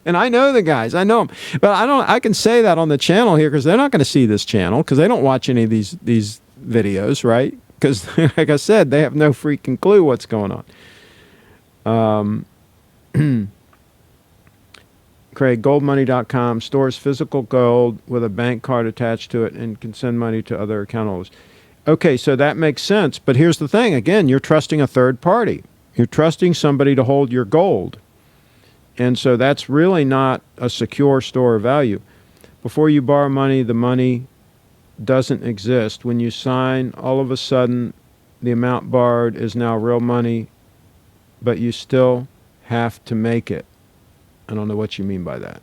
And I know the guys. I know them. But I can say that on the channel here because they're not going to see this channel because they don't watch any of these videos, right? Because, like I said, they have no freaking clue what's going on. Craig, goldmoney.com stores physical gold with a bank card attached to it and can send money to other account holders. Okay, so that makes sense. But here's the thing. Again, you're trusting a third party. You're trusting somebody to hold your gold. And so that's really not a secure store of value. Before you borrow money, the money doesn't exist. When you sign, all of a sudden, the amount borrowed is now real money, but you still have to make it. I don't know what you mean by that.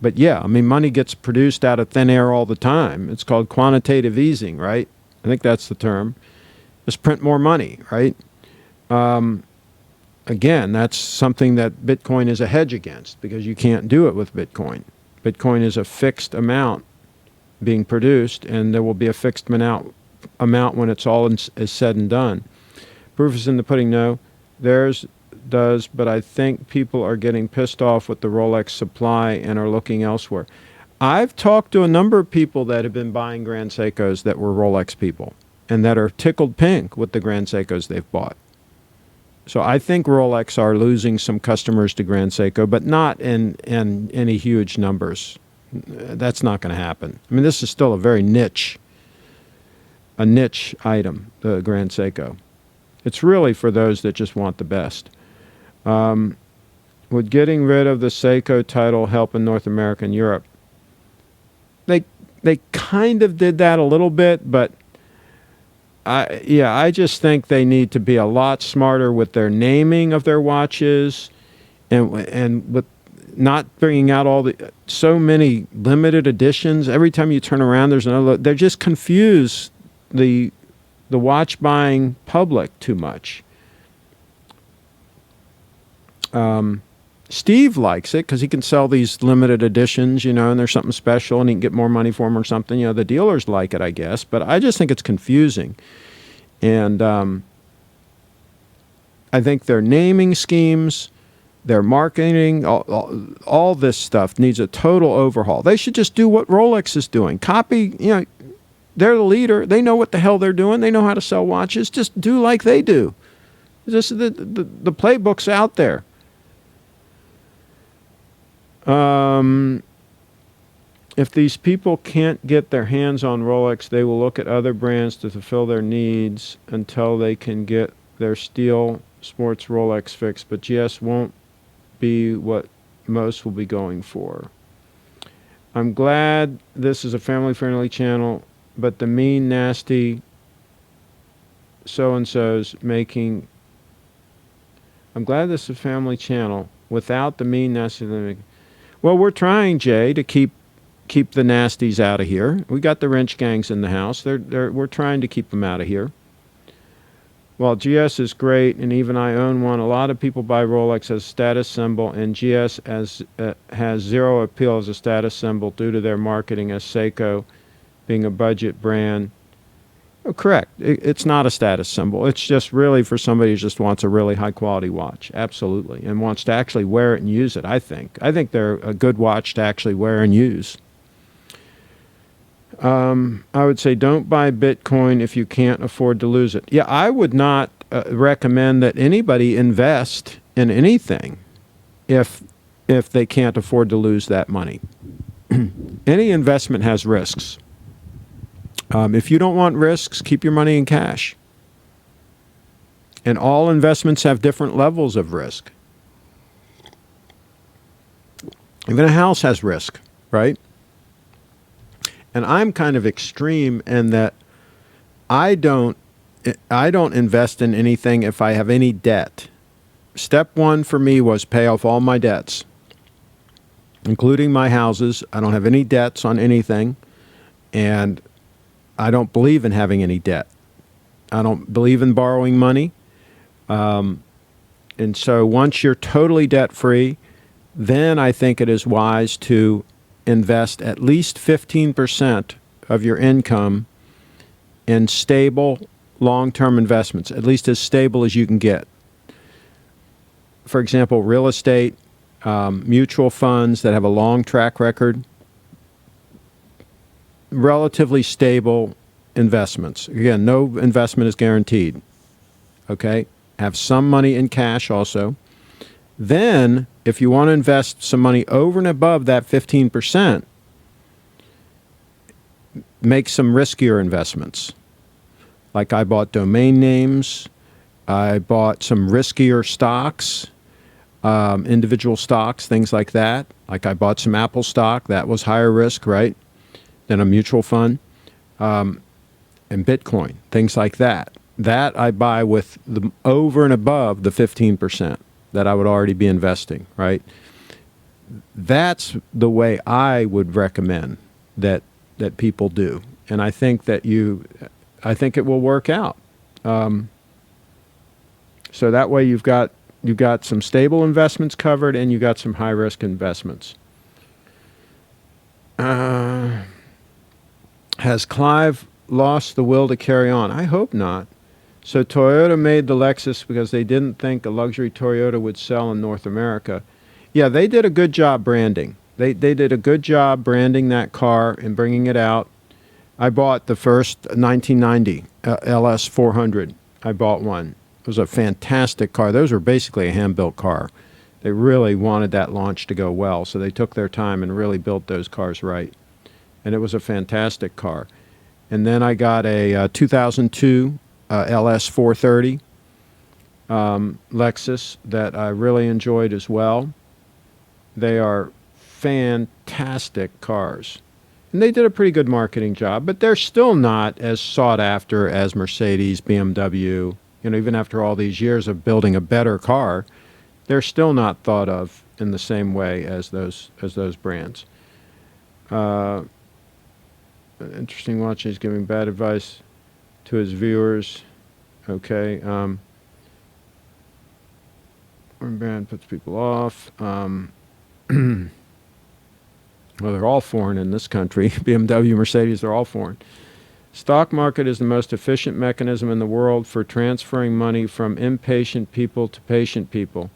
But yeah, I mean, money gets produced out of thin air all the time. It's called quantitative easing, right? I think that's the term. Just print more money, right? Again, that's something that Bitcoin is a hedge against because you can't do it with Bitcoin. Bitcoin is a fixed amount being produced, and there will be a fixed amount when it's all is said and done. Proof is in the pudding. No, theirs does, but I think people are getting pissed off with the Rolex supply and are looking elsewhere. I've talked to a number of people that have been buying Grand Seikos that were Rolex people and that are tickled pink with the Grand Seikos they've bought. So I think Rolex are losing some customers to Grand Seiko, but not in any huge numbers. That's not going to happen. I mean, this is still a very niche item, the Grand Seiko. It's really for those that just want the best. Would getting rid of the Seiko title help in North America and Europe? They kind of did that a little bit, but I just think they need to be a lot smarter with their naming of their watches, and with not bringing out so many limited editions. Every time you turn around, there's another. They just confuse the watch buying public too much. Steve likes it because he can sell these limited editions, and there's something special and he can get more money for them or something. The dealers like it, I guess, but I just think it's confusing. And I think their naming schemes, their marketing, all this stuff needs a total overhaul. They should just do what Rolex is doing. Copy, they're the leader. They know what the hell they're doing. They know how to sell watches. Just do like they do. Just the playbook's out there. If these people can't get their hands on Rolex, they will look at other brands to fulfill their needs until they can get their steel sports Rolex fixed. But GS won't be what most will be going for. I'm glad this is a family-friendly channel, but the mean, nasty so-and-so's making... I'm glad this is a family channel without the mean, nasty... Well, we're trying, Jay, to keep the nasties out of here. We got the wrench gangs in the house. We're trying to keep them out of here. Well, GS is great, and even I own one. A lot of people buy Rolex as a status symbol, and GS has zero appeal as a status symbol due to their marketing as Seiko being a budget brand. Oh, correct. It's not a status symbol. It's just really for somebody who just wants a really high-quality watch. Absolutely. And wants to actually wear it and use it, I think. I think they're a good watch to actually wear and use. I would say don't buy Bitcoin if you can't afford to lose it. Yeah, I would not recommend that anybody invest in anything if they can't afford to lose that money. Any investment has risks. If you don't want risks, keep your money in cash. And all investments have different levels of risk. Even a house has risk, right? And I'm kind of extreme in that I don't invest in anything if I have any debt. Step one for me was pay off all my debts, including my houses. I don't have any debts on anything, and I don't believe in having any debt. I don't believe in borrowing money. And so once you're totally debt-free, then I think it is wise to invest at least 15% of your income in stable, long-term investments, at least as stable as you can get. For example, real estate, mutual funds that have a long track record, relatively stable investments. Again, no investment is guaranteed. Okay? Have some money in cash also. Then, if you want to invest some money over and above that 15%, make some riskier investments. Like I bought domain names. I bought some riskier stocks, individual stocks, things like that. Like I bought some Apple stock. That was higher risk, right, than a mutual fund. And Bitcoin, things like that. That I buy with the over and above the 15% that I would already be investing, right? That's the way I would recommend that people do. And I think that I think it will work out. So that way you've got some stable investments covered and you got some high risk investments. Has Clive lost the will to carry on? I hope not. So Toyota made the Lexus because they didn't think a luxury Toyota would sell in North America. Yeah, they did a good job branding. They did a good job branding that car and bringing it out. I bought the first 1990 LS 400. I bought one. It was a fantastic car. Those were basically a hand-built car. They really wanted that launch to go well, so they took their time and really built those cars right. And it was a fantastic car. And then I got a 2002 LS 430 Lexus that I really enjoyed as well. They are fantastic cars. And they did a pretty good marketing job, but they're still not as sought after as Mercedes, BMW. You know, even after all these years of building a better car, they're still not thought of in the same way as those brands. Interesting watching. He's giving bad advice to his viewers. Okay. Brand puts people off. Well, they're all foreign in this country. BMW, Mercedes, they're all foreign. Stock market is the most efficient mechanism in the world for transferring money from impatient people to patient people.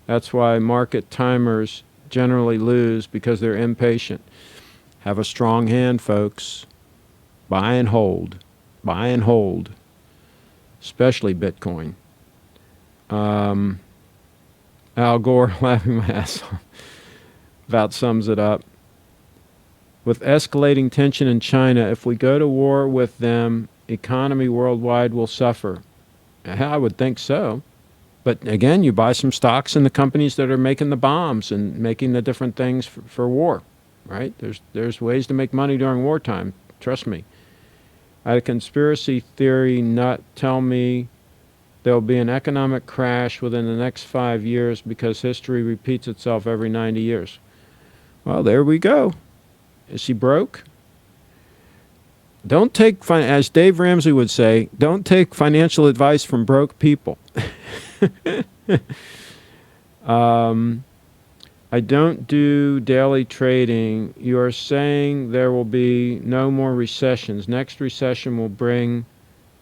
That's why market timers generally lose, because they're impatient. Have a strong hand, folks. Buy and hold. Buy and hold. Especially Bitcoin. Al Gore laughing my ass off. About sums it up. With escalating tension in China, if we go to war with them, economy worldwide will suffer. I would think so. But again, you buy some stocks in the companies that are making the bombs and making the different things for war, right? There's ways to make money during wartime. Trust me. I had a conspiracy theory nut tell me there'll be an economic crash within the next 5 years because history repeats itself every 90 years. Well, there we go. Is she broke? Don't take, as Dave Ramsey would say, don't take financial advice from broke people. I don't do daily trading. You are saying there will be no more recessions. Next recession will bring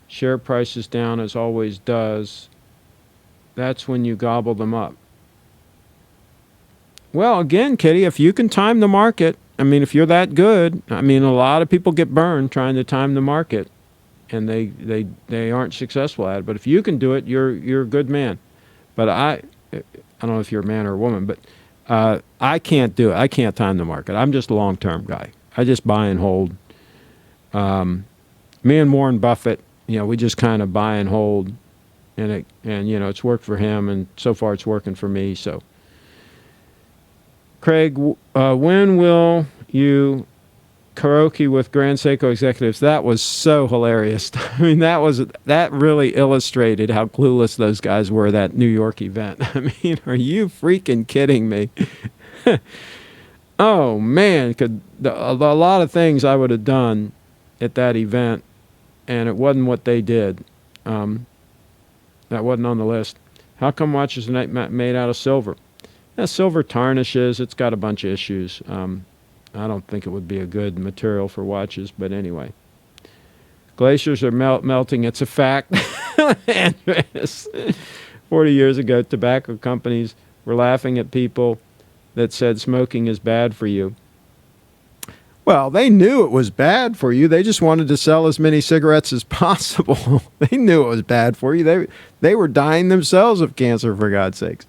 share prices down, as always does. That's when you gobble them up. Well, again, Kitty, if you can time the market, I mean, if you're that good, I mean, a lot of people get burned trying to time the market, and they aren't successful at it. But if you can do it, you're a good man. But I don't know if you're a man or a woman, but I can't do it. I can't time the market. I'm just a long-term guy. I just buy and hold. Me and Warren Buffett, you know, we just kind of buy and hold, and you know, it's worked for him, and so far it's working for me. So. Craig, when will you karaoke with Grand Seiko executives? That was so hilarious. I mean, that really illustrated how clueless those guys were at that New York event. I mean, are you freaking kidding me? Oh, man, a lot of things I would have done at that event, and it wasn't what they did. That wasn't on the list. How come watches are made out of silver? Yeah, silver tarnishes. It's got a bunch of issues. I don't think it would be a good material for watches, but anyway. Glaciers are melting. It's a fact. Andreas, 40 years ago, tobacco companies were laughing at people that said smoking is bad for you. Well, they knew it was bad for you. They just wanted to sell as many cigarettes as possible. They knew it was bad for you. They were dying themselves of cancer, for God's sakes.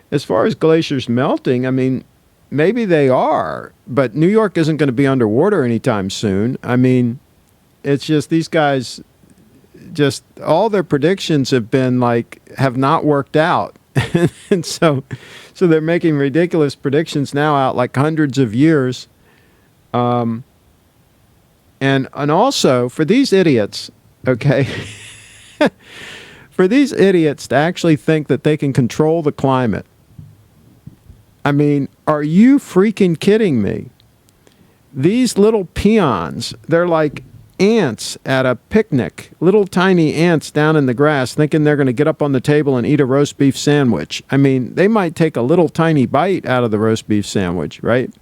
As far as glaciers melting, I mean, maybe they are, but New York isn't going to be underwater anytime soon. I mean, it's just these guys, just all their predictions have not worked out. And so they're making ridiculous predictions now out like hundreds of years. And also for these idiots, okay, for these idiots to actually think that they can control the climate. I mean, are you freaking kidding me? These little peons, they're like ants at a picnic, little tiny ants down in the grass thinking they're going to get up on the table and eat a roast beef sandwich. I mean, they might take a little tiny bite out of the roast beef sandwich, right?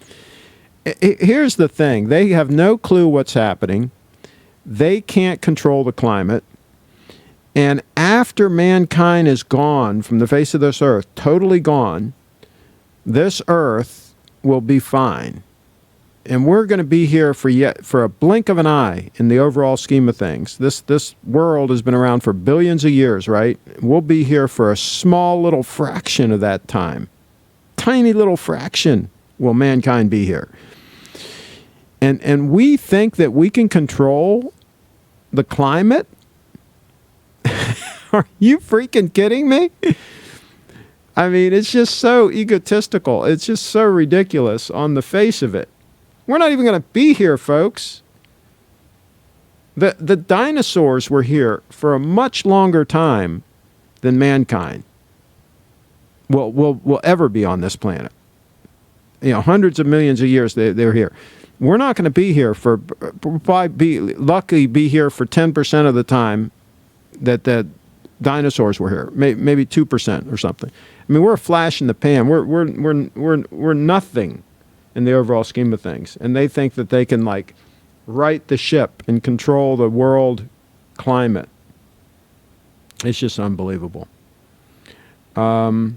Here's the thing. They have no clue what's happening. They can't control the climate. And after mankind is gone from the face of this earth, totally gone, this earth will be fine. and we're going to be here for a blink of an eye in the overall scheme of things. This world has been around for billions of years, right? We'll be here for a small little fraction of that time. Tiny little fraction will mankind be here. And we think that we can control the climate? Are you freaking kidding me? I mean, it's just so egotistical. It's just so ridiculous on the face of it. We're not even going to be here, folks. The dinosaurs were here for a much longer time than mankind will ever be on this planet. You know, hundreds of millions of years they're here. We're not going to be here for, luckily be here for 10% of the time that the dinosaurs were here, maybe 2% or something. I mean, we're a flash in the pan. We're nothing in the overall scheme of things, and they think that they can like right the ship and control the world climate. It's just unbelievable. The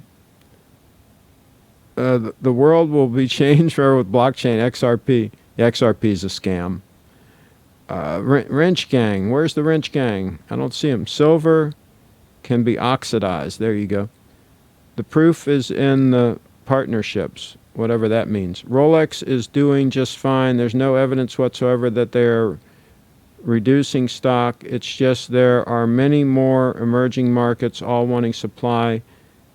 world will be changed forever with blockchain, XRP. The XRP is a scam. Wrench gang. Where's the wrench gang? I don't see them. Silver can be oxidized. There you go. The proof is in the partnerships, whatever that means. Rolex is doing just fine. There's no evidence whatsoever that they're reducing stock. It's just there are many more emerging markets all wanting supply.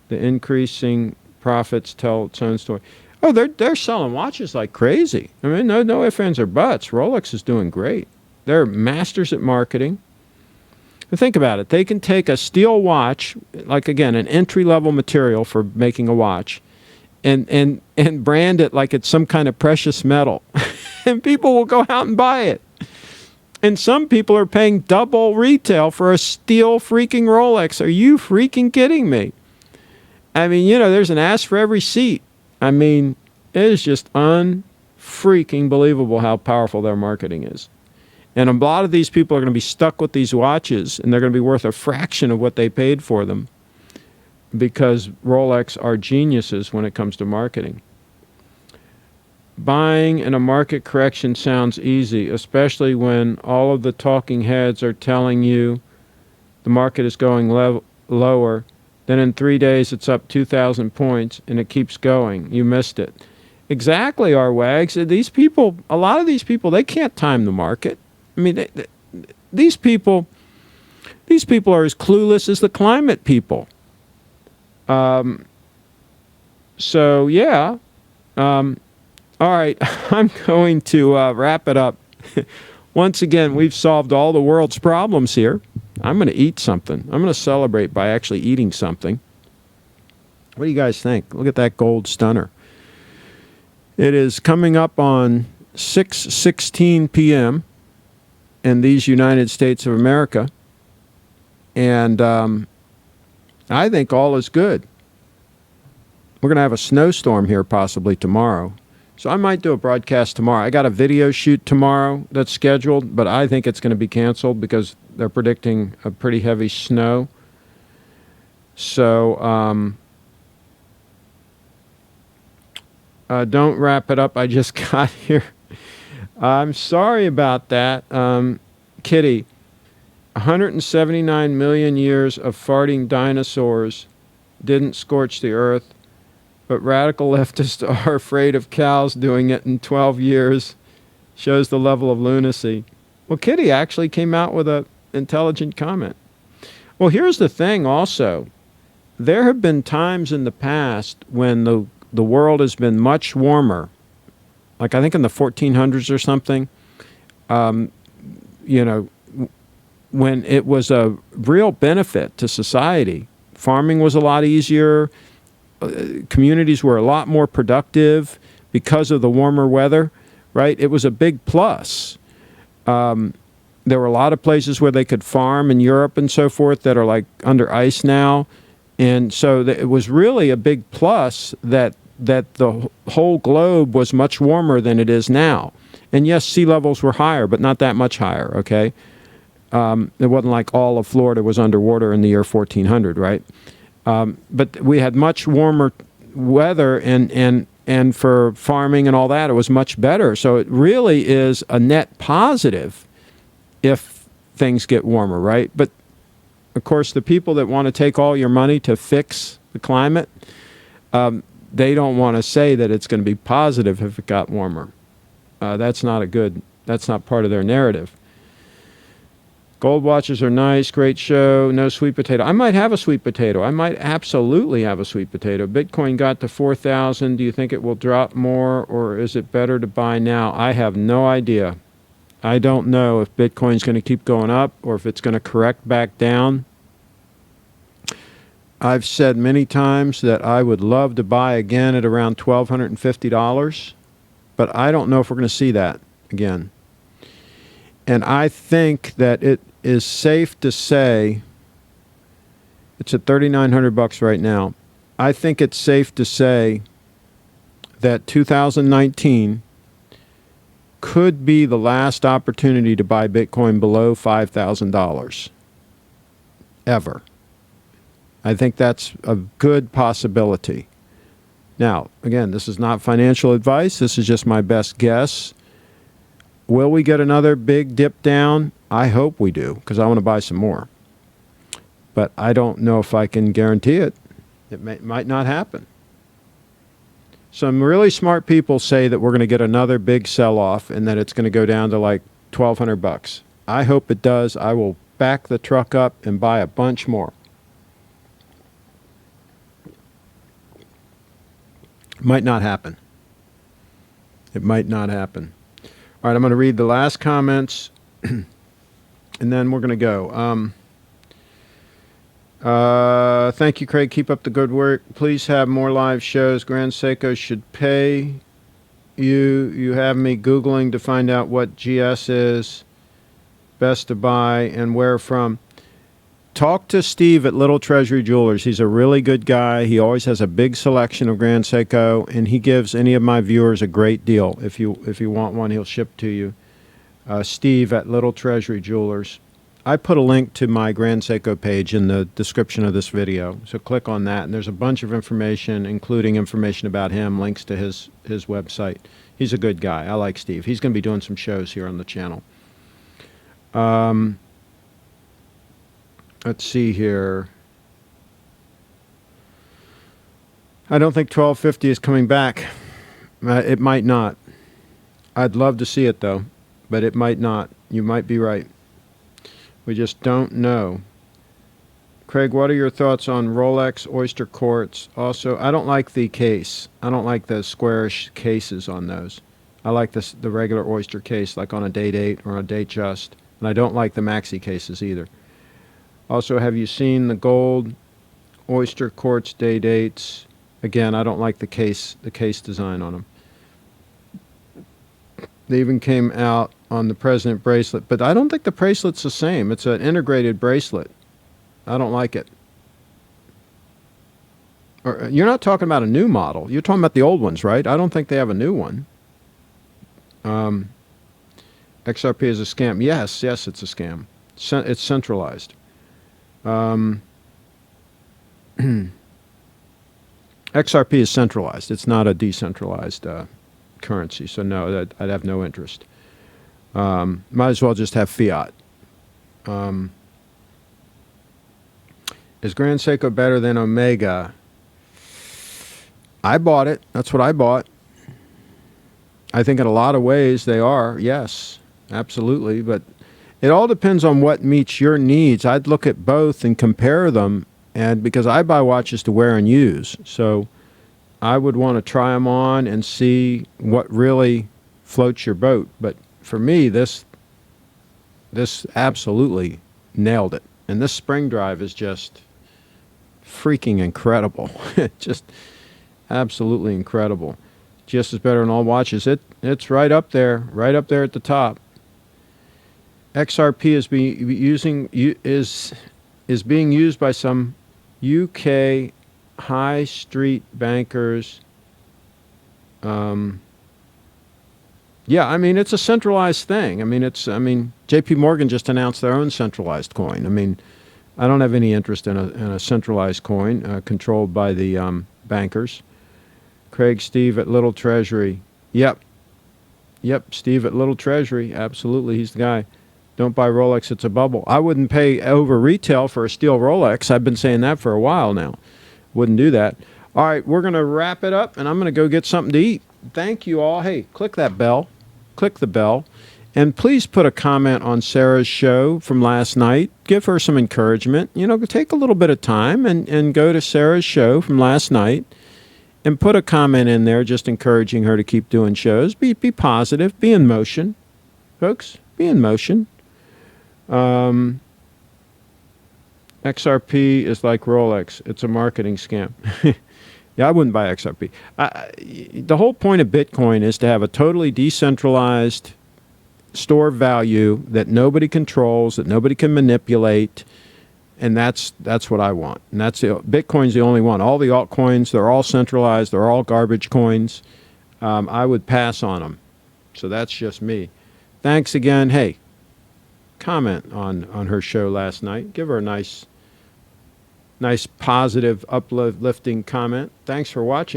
The increasing profits tell its own story. Oh, they're selling watches like crazy. I mean, no ifs, ands, or buts. Rolex is doing great. They're masters at marketing. And think about it. They can take a steel watch, like, again, an entry-level material for making a watch, and brand it like it's some kind of precious metal. And people will go out and buy it. And some people are paying double retail for a steel freaking Rolex. Are you freaking kidding me? I mean, you know, there's an ass for every seat. I mean, it is just unfreaking believable how powerful their marketing is. And a lot of these people are going to be stuck with these watches, and they're going to be worth a fraction of what they paid for them because Rolex are geniuses when it comes to marketing. Buying in a market correction sounds easy, especially when all of the talking heads are telling you the market is going lower. Then in 3 days, it's up 2,000 points, and it keeps going. You missed it. Exactly, our wags. These people, a lot of these people, they can't time the market. I mean, these people are as clueless as the climate people. So, yeah. All right, I'm going to wrap it up. Once again, we've solved all the world's problems here. I'm going to eat something. I'm going to celebrate by actually eating something. What do you guys think? Look at that gold stunner. It is coming up on 6:16 p.m. in these United States of America. And I think all is good. We're going to have a snowstorm here possibly tomorrow. So I might do a broadcast tomorrow. I got a video shoot tomorrow that's scheduled, but I think it's going to be canceled because they're predicting a pretty heavy snow. So don't wrap it up. I just got here. I'm sorry about that. Kitty, 179 million years of farting dinosaurs didn't scorch the earth, but radical leftists are afraid of cows doing it in 12 years. Shows the level of lunacy. Well, Kitty actually came out with an intelligent comment. Well, here's the thing also. There have been times in the past when the world has been much warmer, like I think in the 1400s or something, you know, when it was a real benefit to society. Farming was a lot easier. Communities were a lot more productive because of the warmer weather, right? It was a big plus. There were a lot of places where they could farm in Europe and so forth that are like under ice now. And so it was really a big plus that the whole globe was much warmer than it is now. And yes, sea levels were higher, but not that much higher, okay? It wasn't like all of Florida was underwater in the year 1400, right? But we had much warmer weather, and and for farming and all that, it was much better. So it really is a net positive if things get warmer, right? But of course, the people that want to take all your money to fix the climate, they don't want to say that it's going to be positive if it got warmer. That's not part of their narrative. Gold watches are nice, great show, no sweet potato. I might have a sweet potato. I might absolutely have a sweet potato. Bitcoin got to 4,000. Do you think it will drop more, or is it better to buy now? I have no idea. I don't know if Bitcoin's going to keep going up or if it's going to correct back down. I've said many times that I would love to buy again at around $1,250, but I don't know if we're going to see that again. And I think that it is safe to say, it's at $3,900 right now. I think it's safe to say that 2019 could be the last opportunity to buy Bitcoin below $5,000 ever. I think that's a good possibility. Now, again, this is not financial advice. This is just my best guess. Will we get another big dip down? I hope we do, because I want to buy some more. But I don't know if I can guarantee it. It might not happen. Some really smart people say that we're going to get another big sell-off and that it's going to go down to like $1,200. I hope it does. I will back the truck up and buy a bunch more. Might not happen. It might not happen. All right, I'm going to read the last comments, and then we're going to go. Thank you, Craig. Keep up the good work. Please have more live shows. Grand Seiko should pay you. You have me Googling to find out what GS is, best to buy, and where from. Talk to Steve at Little Treasury Jewelers. He's a really good guy. He always has a big selection of Grand Seiko, and he gives any of my viewers a great deal. If you want one, he'll ship to you. Steve at Little Treasury Jewelers. I put a link to my Grand Seiko page in the description of this video, so click on that, and there's a bunch of information, including information about him, links to his website. He's a good guy. I like Steve. He's going to be doing some shows here on the channel. Let's see here. I don't think 1250 is coming back. It might not. I'd love to see it, though, but it might not. You might be right. We just don't know. Craig, what are your thoughts on Rolex Oyster Quartz? Also, I don't like the case. I don't like the squarish cases on those. I like the regular Oyster case, like on a Day-Date or a Datejust. And I don't like the maxi cases either. Also, have you seen the gold Oyster Quartz Day-Dates? Again, I don't like the case design on them. They even came out on the President bracelet, but I don't think the bracelet's the same. It's an integrated bracelet. I don't like it. You're not talking about a new model. You're talking about the old ones, right? I don't think they have a new one. XRP is a scam. Yes, it's a scam. It's centralized. XRP is centralized. It's not a decentralized currency. So no, I'd have no interest. Might as well just have fiat. Is Grand Seiko better than Omega? I bought it. That's what I bought. I think in a lot of ways they are. Yes, absolutely. But it all depends on what meets your needs. I'd look at both and compare them, and because I buy watches to wear and use, so I would want to try them on and see what really floats your boat. But for me, this absolutely nailed it. And this spring drive is just freaking incredible. Just absolutely incredible. Just as better than all watches. It's right up there at the top. XRP is being used by some UK high street bankers. Yeah, I mean, it's a centralized thing. I mean, JP Morgan just announced their own centralized coin. I mean, I don't have any interest in a centralized coin controlled by the bankers. Craig Steve at Little Treasury. Yep. Yep, Steve at Little Treasury. Absolutely, he's the guy. Don't buy Rolex, it's a bubble. I wouldn't pay over retail for a steel Rolex. I've been saying that for a while now. Wouldn't do that. All right, we're going to wrap it up, and I'm going to go get something to eat. Thank you all. Hey, click that bell. Click the bell. And please put a comment on Sarah's show from last night. Give her some encouragement. You know, take a little bit of time and go to Sarah's show from last night and put a comment in there just encouraging her to keep doing shows. Be positive. Be in motion. Folks, be in motion. XRP is like Rolex. It's a marketing scam. Yeah, I wouldn't buy XRP. The whole point of Bitcoin is to have a totally decentralized store of value that nobody controls, that nobody can manipulate, and that's what I want. And Bitcoin's the only one. All the altcoins, they're all centralized. They're all garbage coins. I would pass on them. So that's just me. Thanks again. Hey, comment on her show last night. Give her a nice positive, uplifting comment. Thanks for watching.